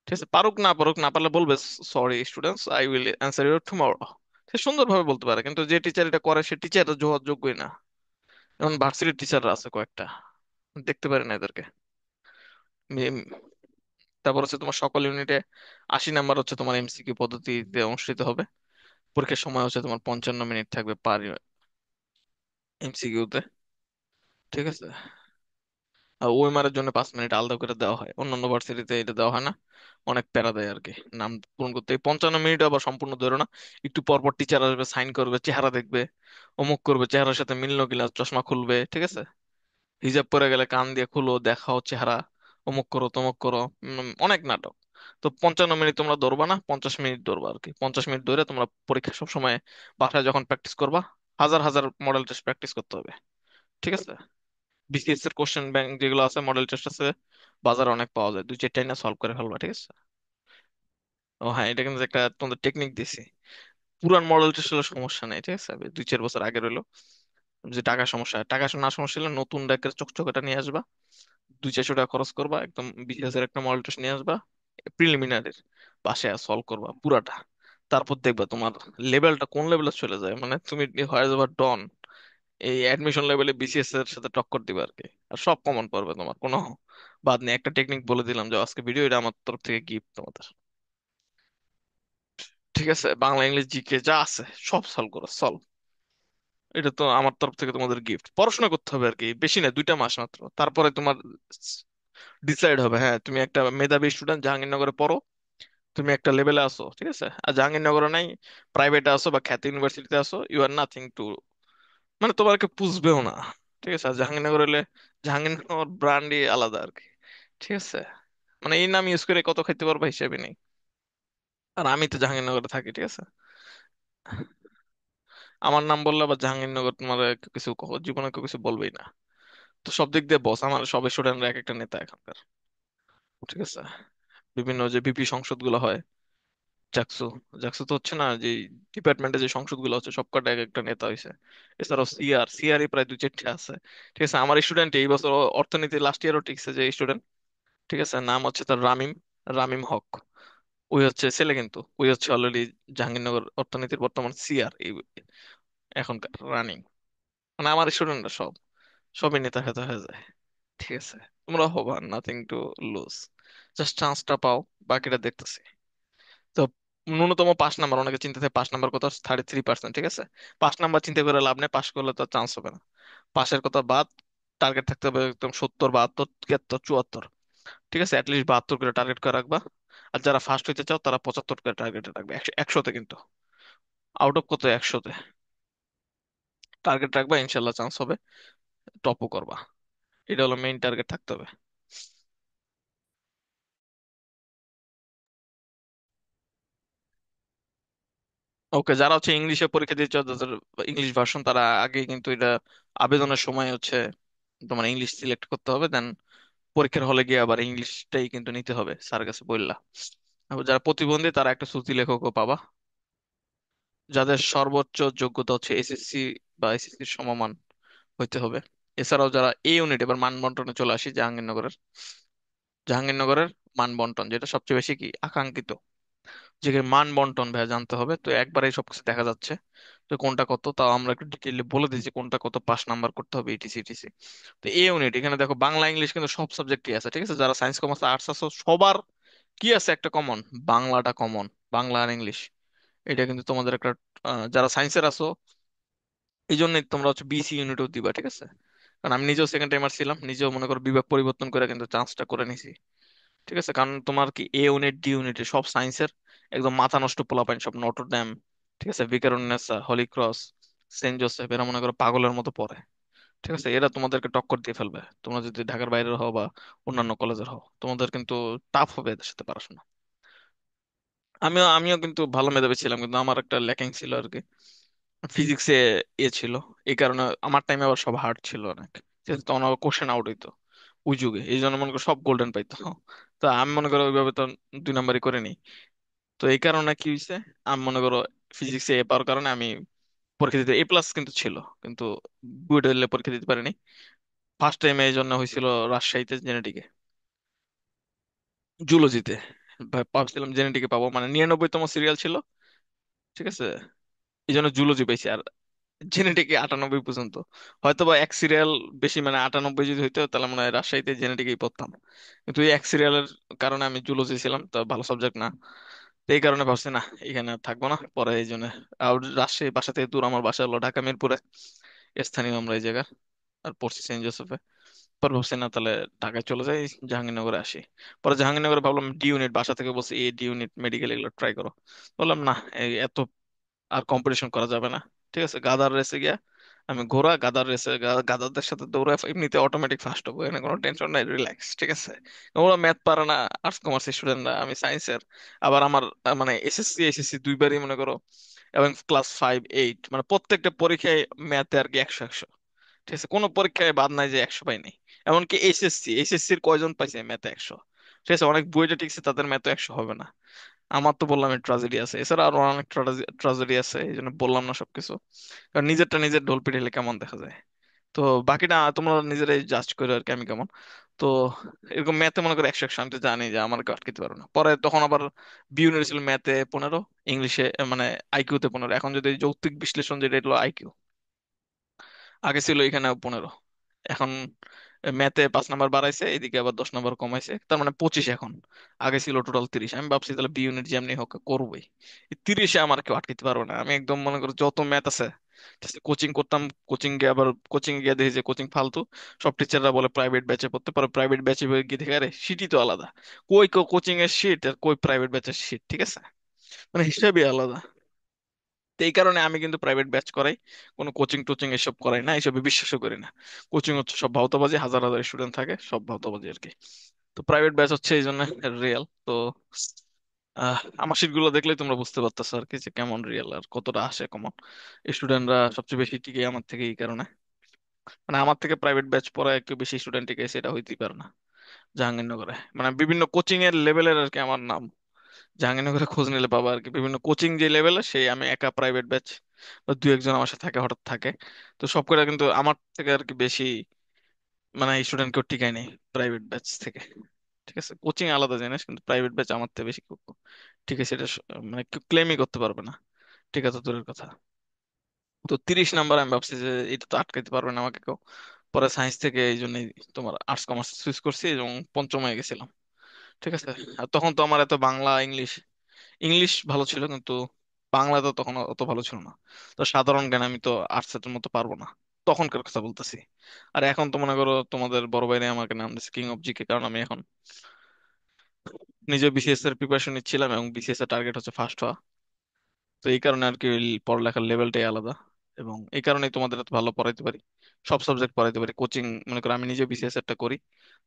ঠিক আছে, পারুক না পারুক, না পারলে বলবে sorry students, I will answer you tomorrow. সে সুন্দরভাবে বলতে পারে, কিন্তু যে টিচার এটা করে সে টিচার যোগ্যই না। যেমন ভার্সিটির টিচাররা আছে কয়েকটা, দেখতে পারি না এদেরকে। মি- তারপর হচ্ছে তোমার সকল ইউনিটে 80 নাম্বার হচ্ছে তোমার এমসিকিউ পদ্ধতিতে অনুষ্ঠিত হবে। পরীক্ষার সময় হচ্ছে তোমার 55 মিনিট থাকবে পার এমসিকিউতে। ঠিক আছে, আর ওএমআর এর জন্য 5 মিনিট আলাদা করে দেওয়া হয়, অন্যান্য ভার্সিটিতে এটা দেওয়া হয় না, অনেক প্যারা দেয় আর কি নাম পূরণ করতে। এই 55 মিনিট আবার সম্পূর্ণ ধরে না, একটু পর পর টিচার আসবে, সাইন করবে, চেহারা দেখবে, অমুক করবে, চেহারার সাথে মিললো কিনা চশমা খুলবে, ঠিক আছে, হিজাব পরে গেলে কান দিয়ে খুলো, দেখাও চেহারা, অমুক করো তমুক করো, অনেক নাটক। তো 55 মিনিট তোমরা ধরবা না, 50 মিনিট ধরবা আর কি। 50 মিনিট ধরে তোমরা পরীক্ষা সব সময় বাসায় যখন প্র্যাকটিস করবা, হাজার হাজার মডেল টেস্ট প্র্যাকটিস করতে হবে। ঠিক আছে, বিসিএস এর কোশ্চেন ব্যাংক যেগুলো আছে, মডেল টেস্ট আছে, বাজারে অনেক পাওয়া যায়, 2-4টাই না সলভ করে ফেলবা। ঠিক আছে, ও হ্যাঁ, এটা কিন্তু একটা তোমাদের টেকনিক দিছি। পুরান মডেল টেস্ট হলে সমস্যা নেই, ঠিক আছে, 2-4 বছর আগে রইলো। যে টাকা সমস্যা, টাকা না সমস্যা হলে নতুন ডেকের চকচকেটা নিয়ে আসবা, 200-400 টাকা খরচ করবা, একদম বিসিএস এর একটা মডেল টেস্ট নিয়ে আসবা, প্রিলিমিনারির, বাসায় সলভ করবা পুরাটা। তারপর দেখবা তোমার লেভেলটা কোন লেভেলে চলে যায়, মানে তুমি হয়ে যাবে ডন। এই অ্যাডমিশন লেভেলে বিসিএস এর সাথে টক্কর দিবে আর কি। আর সব কমন পড়বে, তোমার কোনো বাদ নেই। একটা টেকনিক বলে দিলাম যে আজকে ভিডিও, এটা আমার তরফ থেকে গিফট তোমাদের। ঠিক আছে, বাংলা ইংলিশ জিকে যা আছে সব সলভ করো, সলভ। এটা তো আমার তরফ থেকে তোমাদের গিফট। পড়াশোনা করতে হবে আর কি, বেশি না, 2টা মাস মাত্র, তারপরে তোমার ডিসাইড হবে। হ্যাঁ, তুমি একটা মেধাবী স্টুডেন্ট, জাহাঙ্গীরনগরে পড়ো, তুমি একটা লেভেলে আসো, ঠিক আছে, আর জাহাঙ্গীরনগরে নাই, প্রাইভেটে আসো বা খ্যাতি ইউনিভার্সিটিতে আসো, ইউ আর নাথিং টু, মানে তোমাকে পুষবেও না। ঠিক আছে, আর জাহাঙ্গীরনগর হলে জাহাঙ্গীরনগর ব্র্যান্ডই আলাদা আর কি। ঠিক আছে, মানে এই নাম ইউজ করে কত খাইতে পারবা হিসেবে নেই। আর আমি তো জাহাঙ্গীরনগরে থাকি, ঠিক আছে, আমার নাম বললে আবার জাহাঙ্গীরনগর তোমার কিছু জীবনে কেউ কিছু বলবেই না। তো সব দিক দিয়ে বস, আমার সব স্টুডেন্টরা এক একটা নেতা এখানকার। ঠিক আছে, বিভিন্ন যে বিপি সংসদ গুলো হয়, জাকসু, জাকসু তো হচ্ছে না, যে ডিপার্টমেন্টে যে সংসদ গুলো হচ্ছে সব কটা এক একটা নেতা হয়েছে। এছাড়াও সিআরই প্রায় 2-4টে আছে। ঠিক আছে, আমার স্টুডেন্ট এই বছর অর্থনীতি লাস্ট ইয়ারও টিকছে যে স্টুডেন্ট, ঠিক আছে, নাম হচ্ছে তার রামিম, রামিম হক। ওই হচ্ছে ছেলে, কিন্তু ওই হচ্ছে অলরেডি জাহাঙ্গীরনগর অর্থনীতির বর্তমান সিআর এখনকার রানিং। মানে আমার স্টুডেন্টরা সবই নেতা খেতা হয়ে যায়। ঠিক আছে, তোমরা হবা, নাথিং টু লুজ, জাস্ট চান্সটা পাও, বাকিটা দেখতেছি। তো ন্যূনতম 5 নাম্বার, অনেকে চিন্তা থাকে 5 নাম্বার কত, 33%। ঠিক আছে, 5 নাম্বার চিন্তা করে লাভ নেই, পাশ করলে তো চান্স হবে না। পাশের কথা বাদ, টার্গেট থাকতে হবে একদম 70, 72, 73, 74। ঠিক আছে, অ্যাটলিস্ট 72 করে টার্গেট করে রাখবা। আর যারা ফার্স্ট হইতে চাও তারা 75 করে টার্গেটে রাখবে, একশোতে কিন্তু, আউট অফ কত, 100-তে টার্গেট রাখবা, ইনশাল্লাহ চান্স হবে, টপও করবা। এটা হলো মেইন টার্গেট থাকতে হবে। ওকে, যারা হচ্ছে ইংলিশে পরীক্ষা দিচ্ছ, যাদের ইংলিশ ভার্সন, তারা আগে কিন্তু এটা আবেদনের সময় হচ্ছে তোমার ইংলিশ সিলেক্ট করতে হবে, দেন পরীক্ষার হলে গিয়ে আবার ইংলিশটাই কিন্তু নিতে হবে স্যার কাছে বললা। আর যারা প্রতিবন্ধী তারা একটা শ্রুতি লেখকও পাবা। যাদের সর্বোচ্চ যোগ্যতা হচ্ছে এসএসসি বা এসএসসি সমমান হইতে হবে। এছাড়াও যারা এই ইউনিট, এবার মান বন্টনে চলে আসি, জাহাঙ্গীরনগরের মান বন্টন যেটা সবচেয়ে বেশি কি আকাঙ্ক্ষিত, যে মান বন্টন ভাইয়া জানতে হবে, তো একবারেই সবকিছু দেখা যাচ্ছে। তো কোনটা কত তাও আমরা একটু ডিটেইলি বলে দিয়েছি, কোনটা কত 5 নাম্বার করতে হবে, ইটিসি ইটিসি। তো এই ইউনিট এখানে দেখো, বাংলা ইংলিশ কিন্তু সব সাবজেক্টই আছে। ঠিক আছে, যারা সায়েন্স কমার্স আর্টস আছে সবার কি আছে একটা কমন, বাংলাটা কমন, বাংলা আর ইংলিশ। এটা কিন্তু তোমাদের একটা যারা সায়েন্সের আছো এই জন্যই তোমরা হচ্ছে বিসি ইউনিটও দিবা। ঠিক আছে, কারণ আমি নিজেও সেকেন্ড টাইমার ছিলাম, নিজেও মনে করো বিভাগ পরিবর্তন করে কিন্তু চান্সটা করে নিছি। ঠিক আছে, কারণ তোমার কি এ ইউনিট ডি ইউনিটে সব সায়েন্সের একদম মাথা নষ্ট পোলাপাইন, সব নটরডেম, ঠিক আছে, Viqarunnisa, Holy Cross, Saint Joseph, এরা মনে করো পাগলের মতো পড়ে। ঠিক আছে, এরা তোমাদেরকে টক্কর দিয়ে ফেলবে, তোমরা যদি ঢাকার বাইরের হও বা অন্যান্য কলেজের হও, তোমাদের কিন্তু টাফ হবে এদের সাথে পড়াশোনা। আমিও কিন্তু ভালো মেধাবী ছিলাম, কিন্তু আমার একটা ল্যাকিং ছিল আর কি, ফিজিক্সে ছিল। এই কারণে আমার টাইমে আবার সব হার্ড ছিল অনেক, ঠিক আছে, তখন আবার কোশ্চেন আউট হইতো ওই যুগে, এই জন্য মনে করো সব গোল্ডেন পাইতো। তো আমি মনে করো ওইভাবে তো 2 নাম্বারই করে নিই। তো এই কারণে কি হয়েছে, আমি মনে করো ফিজিক্সে এ পাওয়ার কারণে আমি পরীক্ষা দিতে, এ প্লাস কিন্তু ছিল, কিন্তু বুয়েট হলে পরীক্ষা দিতে পারিনি। ফার্স্ট টাইম এই জন্য হয়েছিল রাজশাহীতে জেনেটিকে, জুলজিতে। ভাবছিলাম জেনেটিকে পাবো, মানে 99তম সিরিয়াল ছিল। ঠিক আছে, এই জন্য জুলজি পাইছি। আর জেনেটিকে 98 পর্যন্ত, হয়তো বা এক সিরিয়াল বেশি, মানে 98 যদি হইতো তাহলে মনে হয় রাজশাহীতে জেনেটিকেই পড়তাম। কিন্তু এই এক সিরিয়ালের কারণে আমি জুলজি ছিলাম, তো ভালো সাবজেক্ট না। তো এই কারণে ভাবছি না, এখানে আর থাকবো না পরে, এই জন্য। আর রাজশাহী বাসা থেকে দূর, আমার বাসা হলো ঢাকা মিরপুরে, স্থানীয় আমরা এই জায়গার। আর পড়ছি সেন্ট জোসেফে। পরে ভাবছি না, তাহলে ঢাকায় চলে যাই, জাহাঙ্গীরনগরে আসি। পরে জাহাঙ্গীরনগরে ভাবলাম ডি ইউনিট, বাসা থেকে বলছি এ ডি ইউনিট মেডিকেল এগুলো ট্রাই করো। বললাম না, এই এত আর কম্পিটিশন করা যাবে না। ঠিক আছে, গাদার রেসে গিয়া আমি ঘোড়া, গাদার রেসে গাদারদের সাথে দৌড়ে এমনিতে অটোমেটিক ফার্স্ট হবো, এখানে কোনো টেনশন নাই, রিল্যাক্স। ঠিক আছে, ওরা ম্যাথ পারে না, আর্টস কমার্স স্টুডেন্টরা, আমি সায়েন্সের। আবার আমার মানে এসএসসি দুইবারই মনে করো, এবং ক্লাস 5, 8, মানে প্রত্যেকটা পরীক্ষায় ম্যাথে আর কি 100-100। ঠিক আছে, কোনো পরীক্ষায় বাদ নাই যে 100 পাইনি। এমনকি এইচএসসির কয়জন পাইছে ম্যাথে 100? ঠিক আছে, অনেক বইটা টিকছে, তাদের ম্যাথে 100 হবে না। আমার তো বললাম ট্রাজেডি আছে, এছাড়া আরো অনেক ট্রাজেডি আছে, এই জন্য বললাম না সবকিছু, কারণ নিজেরটা নিজের ঢোল পিটাইলে কেমন দেখা যায়। তো বাকিটা তোমরা নিজেরাই জাজ করো আর কি আমি কেমন। তো এরকম ম্যাথে মনে করো 100-100, আমি তো জানি যে আমার আটকাতে পারবো না। পরে তখন আবার বি ইউনিট ছিল ম্যাথে 15, ইংলিশে মানে আইকিউতে 15। এখন যদি যৌক্তিক বিশ্লেষণ যেটা, এটা হলো আইকিউ, আগে ছিল এখানে 15। এখন ম্যাথে 5 নাম্বার বাড়াইছে, এদিকে আবার 10 নাম্বার কমাইছে, তার মানে 25 এখন। আগে ছিল টোটাল 30। আমি ভাবছি তাহলে বি ইউনিট যেমনি হোক করবোই, এই 30-এ আমার কেউ আটকাতে পারবে না। আমি একদম মনে করো যত ম্যাথ আছে, কোচিং করতাম, কোচিং গিয়ে আবার কোচিং গিয়ে দেখি যে কোচিং ফালতু। সব টিচাররা বলে প্রাইভেট ব্যাচে পড়তে পারো, প্রাইভেট ব্যাচে গিয়ে দেখে আরে সিটই তো আলাদা, কই কোচিং এর সিট আর কই প্রাইভেট ব্যাচের সিট। ঠিক আছে, মানে হিসাবই আলাদা। তো এই কারণে আমি কিন্তু প্রাইভেট ব্যাচ করাই, কোনো কোচিং টোচিং এসব করাই না, এসবে বিশ্বাসও করি না। কোচিং হচ্ছে সব ভাওতাবাজি, হাজার হাজার স্টুডেন্ট থাকে, সব ভাওতাবাজি আর কি। তো প্রাইভেট ব্যাচ হচ্ছে এই জন্য রিয়েল। তো আমার সিট গুলো দেখলেই তোমরা বুঝতে পারতেছো আর কি, যে কেমন রিয়েল আর কতটা আসে কমন। স্টুডেন্টরা সবচেয়ে বেশি টিকে আমার থেকে এই কারণে, মানে আমার থেকে প্রাইভেট ব্যাচ পড়া একটু বেশি স্টুডেন্ট টিকে, সেটা হইতেই পারে না জাহাঙ্গীরনগরে। মানে বিভিন্ন কোচিং এর লেভেলের আর কি আমার নাম, জাহাঙ্গীরনগরে খোঁজ নিলে পাবা আর কি, বিভিন্ন কোচিং যে লেভেলে, সেই আমি একা প্রাইভেট ব্যাচ বা দু একজন আমার সাথে থাকে, হঠাৎ থাকে। তো সব করে কিন্তু আমার থেকে আর কি বেশি, মানে স্টুডেন্ট কেউ টিকায় নেই প্রাইভেট ব্যাচ থেকে। ঠিক আছে, কোচিং আলাদা জিনিস, কিন্তু প্রাইভেট ব্যাচ আমার থেকে বেশি কেউ ঠিক আছে, এটা মানে কেউ ক্লেমই করতে পারবে না। ঠিক আছে, দূরের কথা। তো 30 নাম্বার আমি ভাবছি যে এটা তো আটকাইতে পারবে না আমাকে কেউ। পরে সায়েন্স থেকে এই জন্যই তোমার আর্টস কমার্স সুইচ করছি এবং পঞ্চমে গেছিলাম। ঠিক আছে। আর তখন তো আমার এত বাংলা ইংলিশ, ইংলিশ ভালো ছিল কিন্তু বাংলা তো তখন অত ভালো ছিল না। তো সাধারণ জ্ঞান আমি তো আর্টস এর মতো পারবো না, তখনকার কথা বলতেছি। আর এখন তো মনে করো তোমাদের বড় ভাইরা আমাকে নাম দিচ্ছে কিং অফ জিকে, কারণ আমি এখন নিজে বিসিএস এর প্রিপারেশন নিচ্ছিলাম এবং বিসিএস এর টার্গেট হচ্ছে ফার্স্ট হওয়া। তো এই কারণে আর কি ওই পড়ালেখার লেভেলটাই আলাদা। এবং এই কারণেই তোমাদের এত ভালো পড়াইতে পারি, সব সাবজেক্ট পড়াইতে পারি। কোচিং মনে করো আমি নিজে বিসিএস একটা করি,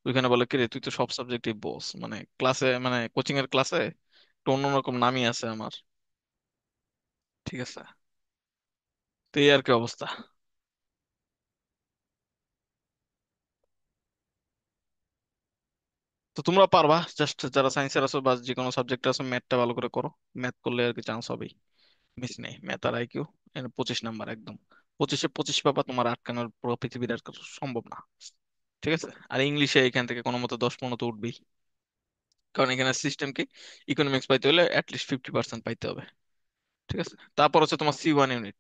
ওইখানে বলে কি রে তুই তো সব সাবজেক্টই বস, মানে ক্লাসে মানে কোচিং এর ক্লাসে একটু অন্যরকম নামই আছে আমার। ঠিক আছে। তো এই আর কি অবস্থা। তো তোমরা পারবা, জাস্ট যারা সায়েন্সের আছো বা যে কোনো সাবজেক্ট আছো, ম্যাথটা ভালো করে করো। ম্যাথ করলে আর কি চান্স হবেই, মিস নেই। ম্যাথ আর আইকিউ 25 নাম্বার একদম, 25-এ 25 পাবা, তোমার আটকানোর পুরো পৃথিবীর আর কিছু সম্ভব না। ঠিক আছে। আর ইংলিশে এখান থেকে কোনো মতো 10-15 তো উঠবেই, কারণ এখানে সিস্টেম কি, ইকোনমিক্স পাইতে হলে অ্যাটলিস্ট 50% পাইতে হবে। ঠিক আছে। তারপর হচ্ছে তোমার সি1 ইউনিট,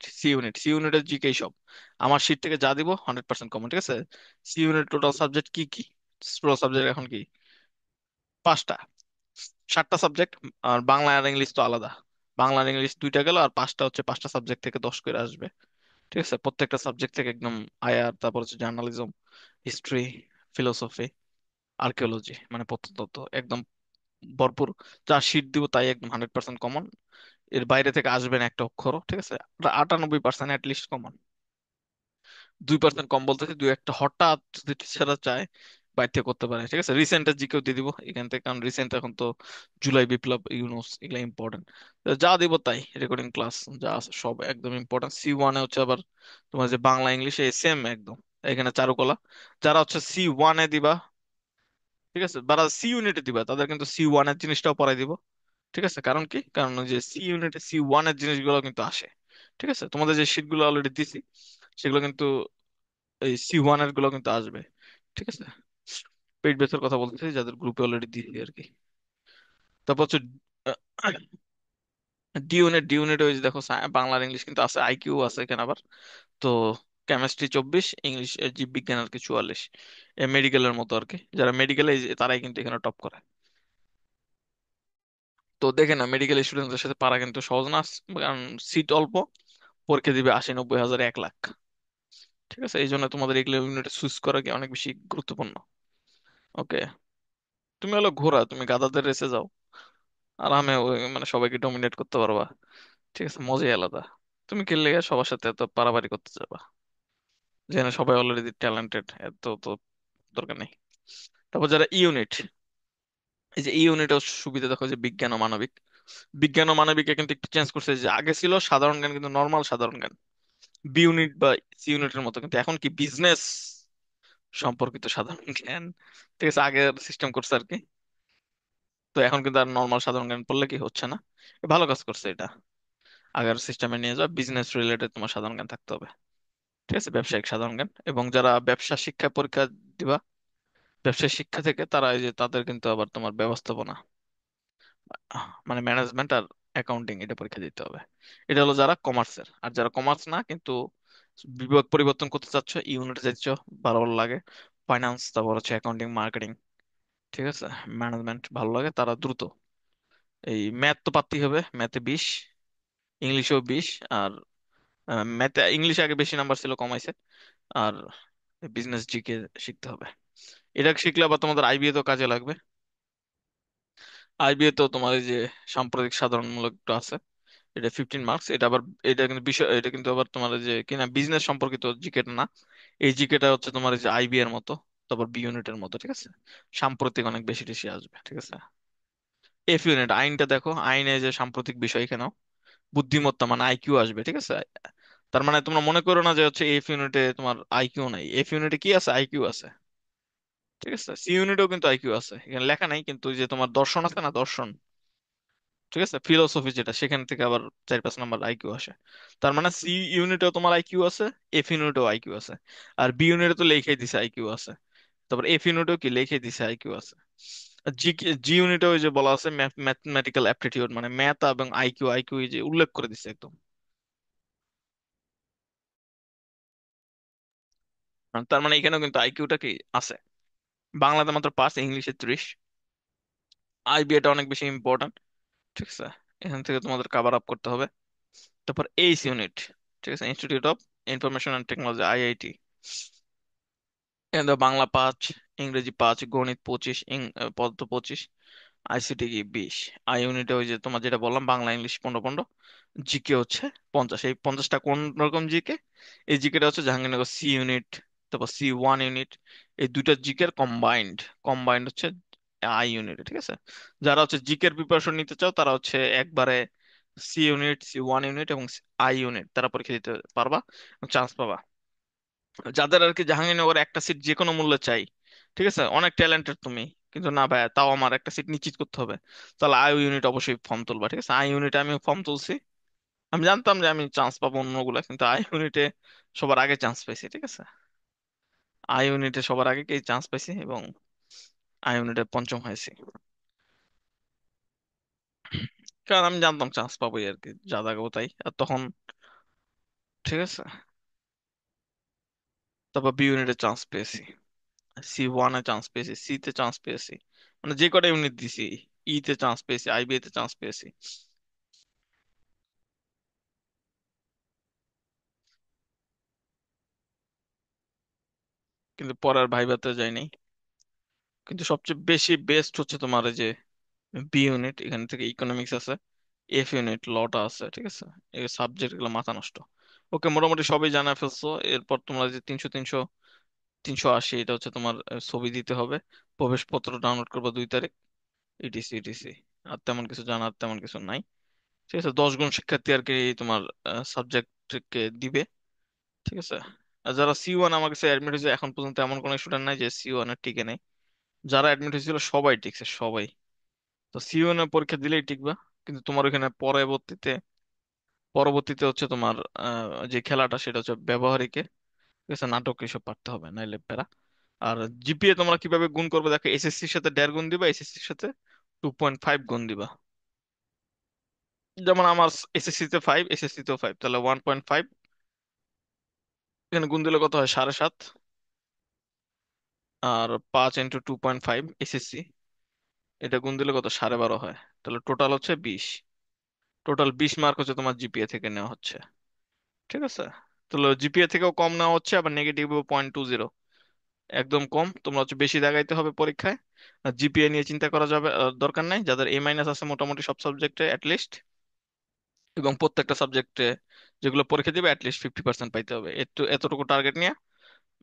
সি ইউনিটের জিকে সব আমার শিট থেকে যা দিব 100% কমন। ঠিক আছে। সি ইউনিট টোটাল সাবজেক্ট কি কি, টোটাল সাবজেক্ট এখন কি 5টা, 7টা সাবজেক্ট। আর বাংলা আর ইংলিশ তো আলাদা, বাংলা আর ইংলিশ দুইটা গেল, আর 5টা হচ্ছে 5টা সাবজেক্ট থেকে 10 করে আসবে। ঠিক আছে। প্রত্যেকটা সাবজেক্ট থেকে একদম আয়ার, তারপর হচ্ছে জার্নালিজম, হিস্ট্রি, ফিলোসফি, আর্কিওলজি, মানে প্রত্নতত্ত্ব একদম ভরপুর। যা শীট দিব তাই একদম 100% কমন, এর বাইরে থেকে আসবে না একটা অক্ষরও। ঠিক আছে। 98% অ্যাটলিস্ট কমন। 2% কম বলতেছি, দুই একটা হঠাৎ যদি টিচাররা চায় বাইরে থেকে করতে পারে। ঠিক আছে। রিসেন্টের জিকেও দিয়ে দিব এখান থেকে, কারণ রিসেন্ট এখন তো জুলাই বিপ্লব, ইউনুস, এগুলা ইম্পর্টেন্ট। যা দিব তাই, রেকর্ডিং ক্লাস যা আছে সব একদম ইম্পর্টেন্ট। সি1-এ হচ্ছে আবার তোমার যে বাংলা ইংলিশে সেম একদম, এখানে চারুকলা। যারা হচ্ছে সি1-এ দিবা, ঠিক আছে, যারা সি ইউনিটে দিবা তাদের কিন্তু সি1-এর জিনিসটাও পড়াই দিব। ঠিক আছে। কারণ কি, কারণ ওই যে সি1-এর জিনিসগুলো কিন্তু আসে। ঠিক আছে। তোমাদের যে শীট গুলো অলরেডি দিছি সেগুলো কিন্তু এই সি1-এর গুলো কিন্তু আসবে। ঠিক আছে। পেইড ব্যাচের কথা বলতেছি, যাদের গ্রুপে অলরেডি দিছি আর কি। তারপর হচ্ছে ডি ইউনিট ওই যে দেখো বাংলা আর ইংলিশ কিন্তু আছে, আইকিউ আছে এখানে আবার। তো কেমিস্ট্রি 24, ইংলিশ জীববিজ্ঞান আর কি 44। মেডিকেলের মতো আর কি, যারা মেডিকেলে তারাই কিন্তু এখানে টপ করে। তো দেখে না, মেডিকেল স্টুডেন্টদের সাথে পারা কিন্তু সহজ না, কারণ সিট অল্প, পরীক্ষা দিবে 80-90 হাজার, 1 লাখ। ঠিক আছে। এই জন্য তোমাদের এগুলো ইউনিট চুজ করা কি অনেক বেশি গুরুত্বপূর্ণ। ওকে। তুমি হলো ঘোড়া, তুমি গাধাদের রেসে যাও, আরামে মানে সবাইকে ডমিনেট করতে পারবা। ঠিক আছে, মজাই আলাদা। তুমি খেললে সবার সাথে এত পারাপারি করতে যাবা, যেখানে সবাই অলরেডি ট্যালেন্টেড, এত তো দরকার নেই। তারপর যারা ইউনিট, এই যে ইউনিটের সুবিধা দেখো, যে বিজ্ঞান ও মানবিক, বিজ্ঞান ও মানবিকে কিন্তু একটু চেঞ্জ করছে, যে আগে ছিল সাধারণ জ্ঞান কিন্তু নর্মাল সাধারণ জ্ঞান, বি ইউনিট বা সি ইউনিটের মতো, কিন্তু এখন কি বিজনেস সম্পর্কিত সাধারণ জ্ঞান। ঠিক আছে, আগের সিস্টেম করছে আর কি। তো এখন কিন্তু আর নর্মাল সাধারণ জ্ঞান পড়লে কি হচ্ছে না, ভালো কাজ করছে এটা। আগের সিস্টেমে নিয়ে যাওয়া, বিজনেস রিলেটেড তোমার সাধারণ জ্ঞান থাকতে হবে। ঠিক আছে, ব্যবসায়িক সাধারণ জ্ঞান। এবং যারা ব্যবসা শিক্ষা পরীক্ষা দিবা, ব্যবসায় শিক্ষা থেকে তারা এই যে তাদের কিন্তু আবার তোমার ব্যবস্থাপনা, মানে ম্যানেজমেন্ট আর অ্যাকাউন্টিং, এটা পরীক্ষা দিতে হবে। এটা হলো যারা কমার্সের। আর যারা কমার্স না কিন্তু বিভাগ পরিবর্তন করতে চাচ্ছ, ইউনিট যাচ্ছ, ভালো ভালো লাগে, ফাইন্যান্স, তারপর হচ্ছে অ্যাকাউন্টিং, মার্কেটিং, ঠিক আছে, ম্যানেজমেন্ট ভালো লাগে, তারা দ্রুত এই ম্যাথ তো পারতেই হবে, ম্যাথে 20, ইংলিশেও 20। আর ম্যাথে ইংলিশে আগে বেশি নাম্বার ছিল, কমাইছে। আর বিজনেস জিকে শিখতে হবে। এটা শিখলে আবার তোমাদের আইবিএ তো কাজে লাগবে। আইবিএ তো তোমার এই যে সাম্প্রতিক সাধারণমূলক একটু আছে, এটা 15 মার্কস। এটা আবার, এটা কিন্তু বিষয়, এটা কিন্তু আবার তোমার এই যে কিনা বিজনেস সম্পর্কিত জিকেটা না, এই জিকেটা হচ্ছে তোমার এই যে আইবি এর মতো, তারপর বি ইউনিটের মতো। ঠিক আছে। সাম্প্রতিক অনেক বেশি টেশি আসবে। ঠিক আছে। এফ ইউনিট আইনটা দেখো, আইনে যে সাম্প্রতিক বিষয়, এখানেও বুদ্ধিমত্তা মানে আইকিউ আসবে। ঠিক আছে। তার মানে তোমরা মনে করো না যে হচ্ছে এফ ইউনিটে তোমার আইকিউ নাই, এফ ইউনিটে কি আছে, আইকিউ আছে। ঠিক আছে। সি ইউনিটেও কিন্তু আইকিউ আছে, এখানে লেখা নাই কিন্তু, ওই যে তোমার দর্শন আছে না, দর্শন, ঠিক আছে, ফিলোসফি যেটা, সেখান থেকে আবার 4-5 নাম্বার আইকিউ আসে। তার মানে সি ইউনিটেও তোমার আইকিউ আছে, এফ ইউনিটেও আইকিউ আছে। আর বি ইউনিটে তো লেখাই দিছে আইকিউ আছে, তারপর এফ ইউনিটেও কি লেখাই দিছে আইকিউ আছে। জি, জি ইউনিটে ওই যে বলা আছে ম্যাথমেটিক্যাল অ্যাপটিটিউড, মানে ম্যাথ এবং আইকিউ, আইকিউ এই যে উল্লেখ করে দিছে একদম। আর তার মানে এখানেও কিন্তু আইকিউটা কি আছে। বাংলাতে মাত্র 5, ইংলিশে 30। আইবিএটা অনেক বেশি ইম্পর্ট্যান্ট। ঠিক আছে, এখান থেকে তোমাদের কাভার আপ করতে হবে। তারপর এইচ ইউনিট, ঠিক আছে, institute of information and technology, IIT. এখানে দেখো বাংলা 5, ইংরেজি 5, গণিত 25, পদার্থ 25, আইসিটি কি 20। আই ইউনিটে ওই যে তোমার যেটা বললাম, বাংলা ইংলিশ 15 15, জিকে হচ্ছে 50। এই 50টা কোন রকম জিকে? এই জিকেটা হচ্ছে জাহাঙ্গীরনগর সি ইউনিট, তারপর C1 ইউনিট। এই দুইটা জিকের কম্বাইন্ড, কম্বাইন্ড হচ্ছে আই ইউনিট। ঠিক আছে, যারা হচ্ছে জিকের প্রিপারেশন নিতে চাও তারা হচ্ছে একবারে সি ইউনিট, C1 ইউনিট এবং আই ইউনিট তারা পরীক্ষা দিতে পারবা, চান্স পাবা। যাদের আর কি জাহাঙ্গীরনগরে একটা সিট যে কোনো মূল্যে চাই, ঠিক আছে, অনেক ট্যালেন্টেড তুমি, কিন্তু না ভাই তাও আমার একটা সিট নিশ্চিত করতে হবে, তাহলে আই ইউনিট অবশ্যই ফর্ম তুলবা। ঠিক আছে, আই ইউনিটে আমি ফর্ম তুলছি। আমি জানতাম যে আমি চান্স পাবো অন্যগুলা, কিন্তু আই ইউনিটে সবার আগে চান্স পাইছি। ঠিক আছে, আই ইউনিটে সবার আগে কি চান্স পাইছি এবং আই ইউনিটে পঞ্চম হয়েছি। কারণ আমি জানতাম চান্স পাবোই আর কি, যা দেখাবো তাই। আর তখন ঠিক আছে, তারপর বি ইউনিটে চান্স পেয়েছি, C1 এ চান্স পেয়েছি, সি তে চান্স পেয়েছি, মানে যে কটা ইউনিট দিছি, ই তে চান্স পেয়েছি, আইবি তে চান্স পেয়েছি। কিন্তু পরের ভাইভাতে যাই নাই। কিন্তু সবচেয়ে বেশি বেস্ট হচ্ছে তোমার এই যে বি ইউনিট, এখান থেকে ইকোনমিক্স আছে, এফ ইউনিট লটা আছে। ঠিক আছে, এই সাবজেক্ট গুলো মাথা নষ্ট। ওকে, মোটামুটি সবই জানা ফেলছো। এরপর তোমরা যে 300 300 380, এটা হচ্ছে তোমার ছবি দিতে হবে, প্রবেশপত্র ডাউনলোড করবে 2 তারিখ, ইটিসি ইটিসি। আর তেমন কিছু জানার তেমন কিছু নাই। ঠিক আছে, 10 জন শিক্ষার্থী আর কি তোমার সাবজেক্টকে দিবে। ঠিক আছে, আর যারা C1 আমার কাছে অ্যাডমিট হয়েছে এখন পর্যন্ত এমন কোনো স্টুডেন্ট নাই যে C1 এর টিকে নেই। যারা অ্যাডমিট হয়েছিল সবাই টিকছে, সবাই। তো C1 এর পরীক্ষা দিলেই টিকবা। কিন্তু তোমার ওখানে পরবর্তীতে, পরবর্তীতে হচ্ছে তোমার যে খেলাটা সেটা হচ্ছে ব্যবহারিকে। ঠিক আছে, নাটক এসব পারতে হবে, নাইলে প্যারা। আর জিপিএ তোমরা কিভাবে গুণ করবে দেখো, এসএসসির সাথে 1.5 গুণ দিবা, এসএসসির সাথে 2.5 গুণ দিবা। যেমন আমার এসএসসি তে 5, এসএসসি তেও 5, তাহলে 1.5। এখানে গুণ দিলে কত হয়? 7.5। আর 5 × 2.5 এসএসসি, এটা গুণ দিলে কত? 12.5 হয়। তাহলে টোটাল হচ্ছে 20। টোটাল 20 মার্ক হচ্ছে তোমার জিপিএ থেকে নেওয়া হচ্ছে। ঠিক আছে, তাহলে জিপিএ থেকেও কম নেওয়া হচ্ছে, আবার নেগেটিভ 0.20। একদম কম, তোমরা হচ্ছে বেশি দেখাইতে হবে পরীক্ষায়। আর জিপিএ নিয়ে চিন্তা করা যাবে দরকার নাই, যাদের A- আছে মোটামুটি সব সাবজেক্টে অ্যাটলিস্ট, এবং প্রত্যেকটা সাবজেক্টে যেগুলো পরীক্ষা দিবে অ্যাটলিস্ট 50% পাইতে হবে। একটু এতটুকু টার্গেট নিয়ে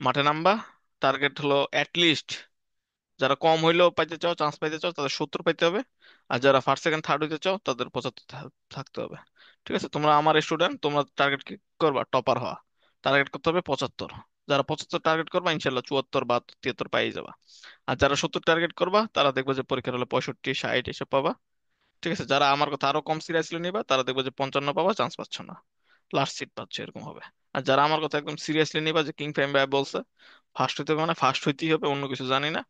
মাঠে নামবা। টার্গেট হলো অ্যাটলিস্ট, যারা কম হইলেও পাইতে চাও, চান্স পাইতে চাও, তাদের 70 পাইতে হবে। আর যারা ফার্স্ট সেকেন্ড থার্ড হইতে চাও তাদের 75 থাকতে হবে। ঠিক আছে, তোমরা আমার স্টুডেন্ট, তোমরা টার্গেট কি করবা? টপার হওয়া। টার্গেট করতে হবে 75। যারা 75 টার্গেট করবা ইনশাল্লাহ 74 বা 73 পাই যাবা। আর যারা 70 টার্গেট করবা তারা দেখবে যে পরীক্ষার হলে 65 60 এসব পাবা। ঠিক আছে, যারা আমার কথা আরো কম সিরিয়াসলি নিবা তারা দেখবে যে 55 পাবা, চান্স পাচ্ছ না, লাস্ট সিট পাচ্ছ, এরকম হবে। আর যারা আমার কথা একদম সিরিয়াসলি নিবা, যে কিং ফাইম ভাই বলছে ফার্স্ট হইতে হবে, মানে ফার্স্ট হইতেই হবে, অন্য কিছু জানি না,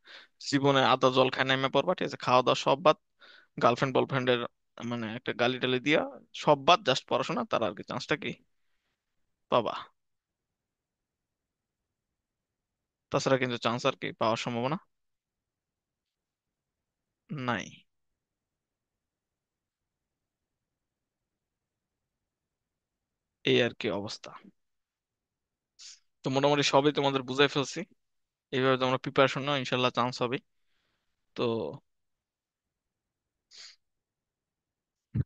জীবনে আদা জল খায় নেমে পড়বা। ঠিক আছে, খাওয়া দাওয়া সব বাদ, গার্লফ্রেন্ড বয়ফ্রেন্ডের মানে একটা গালি টালি দিয়া সব বাদ, জাস্ট পড়াশোনা, তারা আর কি চান্সটা কি পাবা। তাছাড়া কিন্তু চান্স আর কি পাওয়ার সম্ভাবনা নাই। এই আর কি অবস্থা। তো মোটামুটি সবই তোমাদের বুঝাই ফেলছি। এইভাবে তোমরা প্রিপারেশন নাও, ইনশাল্লাহ চান্স হবে। তো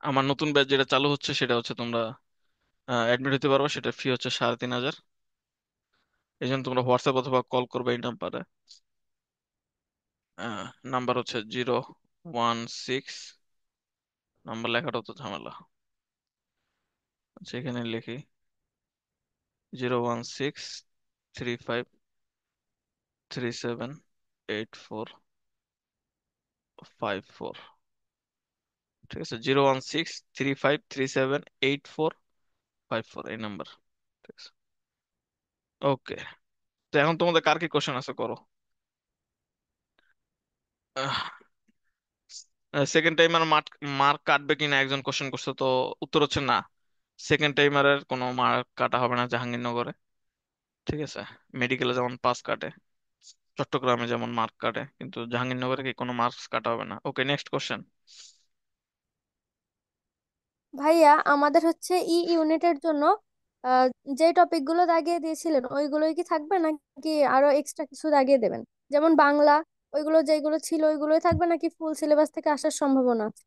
আমার নতুন ব্যাচ যেটা চালু হচ্ছে সেটা হচ্ছে তোমরা অ্যাডমিট হতে পারবে, সেটা ফি হচ্ছে 3,500। এই জন্য তোমরা হোয়াটসঅ্যাপ অথবা কল করবে এই নাম্বারে। নাম্বার হচ্ছে 016, নাম্বার লেখাটা তো ঝামেলা, সেখানে লিখি 016 3537 8454। ঠিক আছে, 016 3537 8454, এই নাম্বার। ঠিক আছে, ওকে। তো এখন তোমাদের কার কি কোশ্চেন আছে করো। সেকেন্ড টাইমার মার্ক মার্ক কাটবে কিনা একজন কোশ্চেন করছে, তো উত্তর হচ্ছে না। সেকেন্ড টাইমারের কোনো মার্ক কাটা হবে না জাহাঙ্গীরনগরে। ঠিক আছে, মেডিকেলে যেমন পাস কাটে, চট্টগ্রামে যেমন মার্ক কাটে, কিন্তু জাহাঙ্গীরনগরে কি কোনো মার্কস কাটা হবে না। ওকে, নেক্সট কোশ্চেন। ভাইয়া আমাদের হচ্ছে ইউনিটের জন্য আহ, যে টপিক গুলো দাগিয়ে দিয়েছিলেন ওইগুলোই কি থাকবে নাকি আরো এক্সট্রা কিছু দাগিয়ে দেবেন? যেমন বাংলা, ওইগুলো যেগুলো ছিল ওইগুলোই থাকবে নাকি ফুল সিলেবাস থেকে আসার সম্ভাবনা আছে?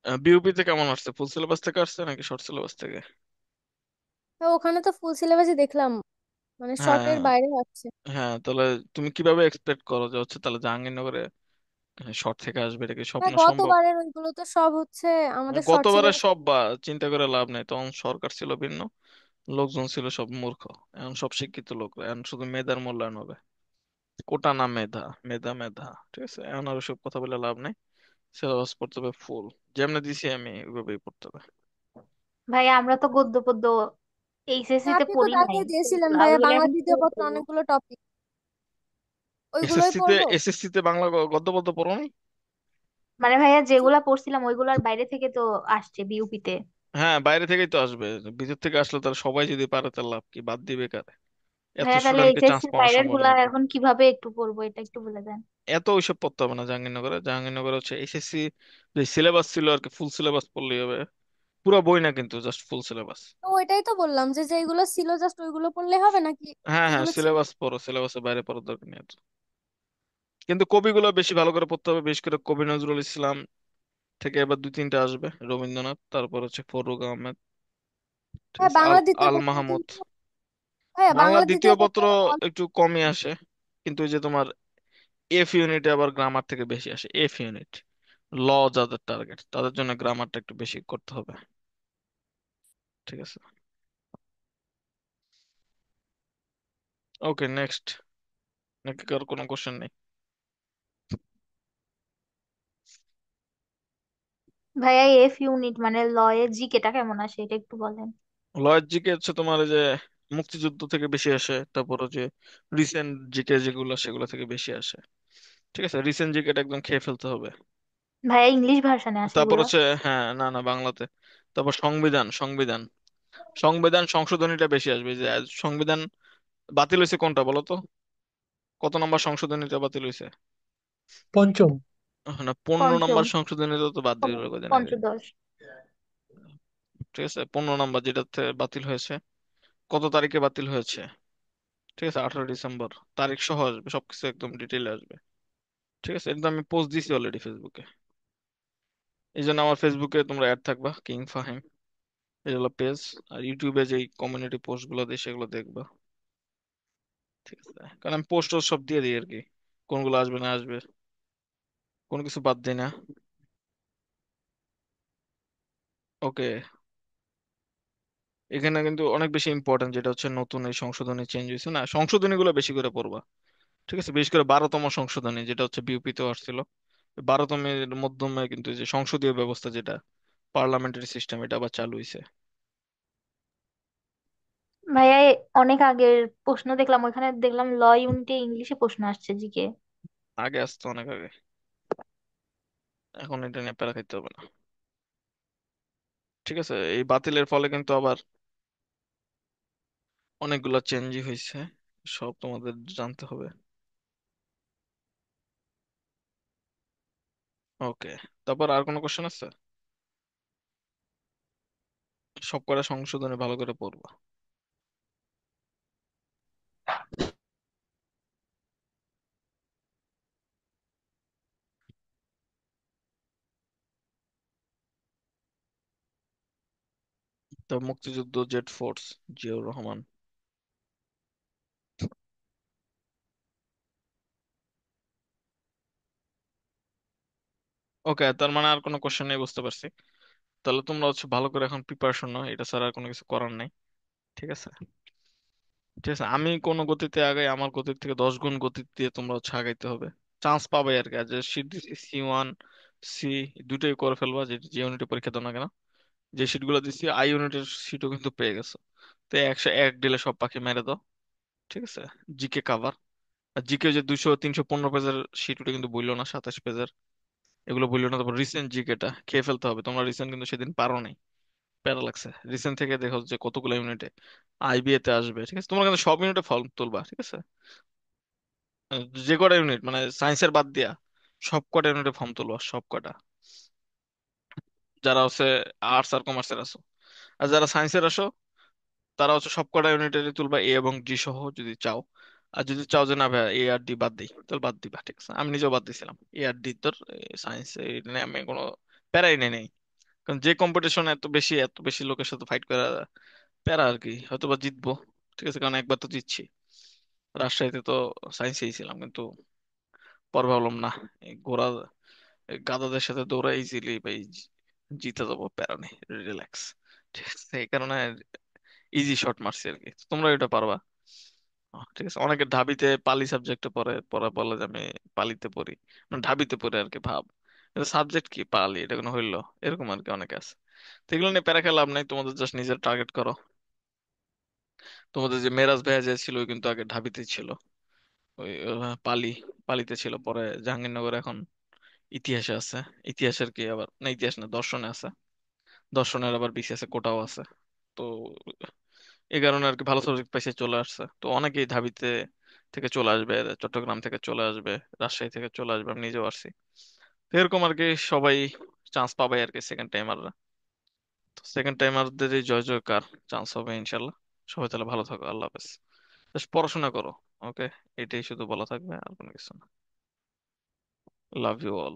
বিউপি তে কেমন আসছে, ফুল সিলেবাস থেকে আসছে নাকি শর্ট সিলেবাস থেকে? তো ওখানে তো ফুল সিলেবাসই দেখলাম, মানে হ্যাঁ, শর্টের বাইরে আছে। হ্যাঁ, তাহলে তুমি কিভাবে এক্সপেক্ট করো যে হচ্ছে তাহলে জাহাঙ্গীরনগরে শর্ট থেকে আসবে? এটা কি হ্যাঁ, স্বপ্ন সম্ভব? গতবারের ওইগুলো তো সব হচ্ছে আমাদের শর্ট গতবারে সিলেবাস। সব বা চিন্তা করে লাভ নেই, তখন সরকার ছিল ভিন্ন, লোকজন ছিল সব মূর্খ। এখন সব শিক্ষিত লোক, এখন শুধু মেধার মূল্যায়ন হবে। কোটা না মেধা, মেধা মেধা। ঠিক আছে, এখন আর সব কথা বলে লাভ নেই। সিলেবাস পড়তে হবে ফুল, যেমনি দিছি আমি ওইভাবেই পড়তে হবে। ভাইয়া আমরা তো গদ্য পদ্য এইচএসসি তে আপনি তো পড়ি নাই, দাগিয়ে তো দিয়েছিলেন ওগুলো ভাইয়া, ওইগুলো বাংলা এখন দ্বিতীয় কিভাবে পত্র পড়বো? অনেকগুলো টপিক, ওইগুলোই এসএসসি তে পড়বো। এসএসসি তে বাংলা গদ্য পদ্য পড়ো নি? মানে ভাইয়া যেগুলা পড়ছিলাম ওইগুলার বাইরে থেকে তো আসছে বিউপি তে। হ্যাঁ, বাইরে থেকেই তো আসবে। ভিতর থেকে আসলে তার সবাই যদি পারে তার লাভ কি, বাদ দিবে কারে? এত ভাইয়া তাহলে স্টুডেন্টকে চান্স এইচএসসি পাওয়ানো বাইরের সম্ভব গুলা নাকি? এখন কিভাবে একটু পড়বো এটা একটু বলে দেন। এত ওইসব পড়তে হবে না জাহাঙ্গীরনগরে। জাহাঙ্গীরনগরে হচ্ছে এসএসসি যে সিলেবাস ছিল আর কি, ফুল সিলেবাস পড়লেই হবে। পুরো বই না কিন্তু, জাস্ট ফুল সিলেবাস। তো ওইটাই তো বললাম যে যেগুলো ছিল জাস্ট ওইগুলো পড়লে হবে নাকি হ্যাঁ, হ্যাঁ, যেগুলো ছিল? সিলেবাস পড়ো, সিলেবাসের বাইরে পড়ার দরকার নেই এত। কিন্তু কবিগুলো বেশি ভালো করে পড়তে হবে, বিশেষ করে কবি নজরুল ইসলাম থেকে এবার দুই তিনটা আসবে, রবীন্দ্রনাথ, তারপর হচ্ছে ফররুখ আহমেদ, ঠিক হ্যাঁ, আছে, আল বাংলা দ্বিতীয় আল পত্র মাহমুদ। কিন্তু, ভাইয়া বাংলা বাংলা দ্বিতীয় দ্বিতীয় পত্র পত্র একটু কমই আসে, কিন্তু ওই যে তোমার এফ ইউনিটে আবার গ্রামার থেকে বেশি আসে। এফ ইউনিট, ল, যাদের টার্গেট তাদের জন্য গ্রামারটা একটু বেশি করতে হবে। ঠিক আছে, ওকে, নেক্সট। নাকি কার কোনো কোশ্চেন নেই? ভাইয়া এফ ইউনিট মানে ল এর জিকেটা কেমন আসে এটা একটু বলেন। লয়ের জিকে হচ্ছে তোমার এই যে মুক্তিযুদ্ধ থেকে বেশি আসে, তারপর যে রিসেন্ট জিকে যেগুলো সেগুলো থেকে বেশি আসে। ঠিক আছে, রিসেন্ট জিকেটা একদম খেয়ে ফেলতে হবে। ভাইয়া ইংলিশ ভার্সনে আসে তারপর এগুলো? হচ্ছে, হ্যাঁ, না না, বাংলাতে। তারপর সংবিধান, সংবিধান, সংবিধান সংশোধনীটা বেশি আসবে। যে সংবিধান বাতিল হয়েছে কোনটা বলো তো? কত নম্বর সংশোধনীটা বাতিল হয়েছে? পঞ্চম। না, 15 নম্বর পঞ্চম। সংশোধনীটা তো বাদ দিল কদিন আগে। পঞ্চদশ। ঠিক আছে, 15 নম্বর যেটাতে বাতিল হয়েছে, কত তারিখে বাতিল হয়েছে? ঠিক আছে, 18 ডিসেম্বর। তারিখ সহ আসবে, সবকিছু একদম ডিটেইলে আসবে। ঠিক আছে, এটা আমি পোস্ট দিছি অলরেডি ফেসবুকে। এই জন্য আমার ফেসবুকে তোমরা অ্যাড থাকবা, কিং ফাহিম, এটা হলো পেজ। আর ইউটিউবে যেই কমিউনিটি পোস্ট গুলো দিই সেগুলো দেখবা। ঠিক আছে, কারণ আমি পোস্ট সব দিয়ে দিই আর কি, কোনগুলো আসবে না আসবে, কোনো কিছু বাদ দিই না। ওকে, এখানে কিন্তু অনেক বেশি ইম্পর্টেন্ট, যেটা হচ্ছে নতুন এই সংশোধনী চেঞ্জ হয়েছে না, সংশোধনী গুলো বেশি করে পড়বা। ঠিক আছে, বিশেষ করে 12তম সংশোধনী যেটা হচ্ছে বিউপিতে আসছিল। 12তমের মাধ্যমে কিন্তু এই যে সংসদীয় ব্যবস্থা, যেটা পার্লামেন্টারি সিস্টেম, এটা আবার চালু হয়েছে। ভাইয়া অনেক আগের প্রশ্ন দেখলাম, ওইখানে দেখলাম ল ইউনিটে ইংলিশে প্রশ্ন আসছে জিকে। আগে আসতো, অনেক আগে। এখন এটা নিয়ে প্যারা খাইতে হবে না। ঠিক আছে, এই বাতিলের ফলে কিন্তু আবার অনেকগুলো চেঞ্জই হয়েছে, সব তোমাদের জানতে হবে। ওকে, তারপর আর কোনো কোশ্চেন আছে? সব কটা সংশোধনী ভালো করে পড়বা। তো মুক্তিযুদ্ধ, জেড ফোর্স, জিয়াউর রহমান। ওকে, তার মানে আর কোনো কোশ্চেন নেই, বুঝতে পারছি। তাহলে তোমরা হচ্ছে ভালো করে এখন প্রিপারেশন নাও, এটা ছাড়া আর কোনো কিছু করার নেই। ঠিক আছে, ঠিক আছে, আমি কোন গতিতে আগাই, আমার গতির থেকে 10 গুণ গতি দিয়ে তোমরা হচ্ছে আগাইতে হবে। চান্স পাবে আর কি। আর যে শীট দিছি C1, সি, দুটোই করে ফেলবা, যে ইউনিটে পরীক্ষা দাও না কেন। যে শীট গুলো দিচ্ছি আই ইউনিটের শীটও কিন্তু পেয়ে গেছো। তো 101 ডিলে সব পাখি মেরে দাও। ঠিক আছে, জিকে কাভার। আর জিকে যে 200 315 পেজের শীট, ওটা কিন্তু বললো না, 27 পেজের। এগুলো বললো না। তারপর রিসেন্ট জিকেটা খেয়ে ফেলতে হবে, তোমরা রিসেন্ট কিন্তু সেদিন পারো নাই, প্যারা লাগছে। রিসেন্ট থেকে দেখো যে কতগুলো ইউনিটে আইবিএ তে আসবে, ঠিক আছে? তোমরা কিন্তু সব ইউনিটে ফর্ম তুলবা, ঠিক আছে? যে কটা ইউনিট মানে সায়েন্সের বাদ দিয়া সব কটা ইউনিটে ফর্ম তুলবা, সব কটা, যারা হচ্ছে আর্টস আর কমার্সের আসো। আর যারা সায়েন্সের আসো তারা হচ্ছে সব কটা ইউনিটেরই তুলবা, এ এবং জি সহ যদি চাও। আর যদি চাও যে না ভাই এ আর ডি বাদ দিই, তাহলে বাদ দিবা, ঠিক আছে? আমি নিজেও বাদ দিছিলাম এ আর ডি, তোর সায়েন্স আমি কোনো প্যারাই নেই নেই। কারণ যে কম্পিটিশন এত বেশি লোকের সাথে ফাইট করা প্যারা আর কি, হয়তো বা জিতবো, ঠিক আছে? কারণ একবার তো জিতছি, রাজশাহীতে তো সায়েন্সেই ছিলাম, কিন্তু পরে ভাবলাম না, এই ঘোড়া এই গাধাদের সাথে দৌড়া ইজিলি ভাই জিতে যাবো, প্যারা নেই, রিল্যাক্স, ঠিক আছে? এই কারণে ইজি শট মারছি আর কি। তোমরা এটা পারবা। ঠিক আছে, অনেকে ঢাবিতে পালি সাবজেক্টে পড়ে, পড়া বলে যে আমি পালিতে পড়ি, মানে ঢাবিতে পড়ে আর কি, ভাব কিন্তু সাবজেক্ট কি পালি, এটা কোনো হইলো? এরকম আর কি অনেকে আছে। তো এগুলো নিয়ে প্যারা খেয়ে লাভ নাই, তোমাদের জাস্ট নিজের টার্গেট করো। তোমাদের যে মেরাজ ভাইয়া যে ছিল ওই কিন্তু আগে ঢাবিতে ছিল, ওই পালি, পালিতে ছিল, পরে জাহাঙ্গীরনগর, এখন ইতিহাসে আছে। ইতিহাসের কি আবার না, ইতিহাস না, দর্শনে আছে। দর্শনের আবার বিসিএস এ কোটাও আছে। তো এই কারণে আর কি ভালো সাবজেক্ট পাইছে, চলে আসছে। তো অনেকেই ঢাবিতে থেকে চলে আসবে, চট্টগ্রাম থেকে চলে আসবে, রাজশাহী থেকে চলে আসবে, আমি নিজেও আসছি। তো এরকম আর কি সবাই চান্স পাবে আর কি, সেকেন্ড টাইমাররা। তো সেকেন্ড টাইমারদের জয় জয়কার, চান্স হবে ইনশাল্লাহ। সবাই তাহলে ভালো থাকো, আল্লাহ হাফেজ। জাস্ট পড়াশোনা করো, ওকে? এটাই শুধু বলা থাকবে, আর কোনো কিছু না। Love you all.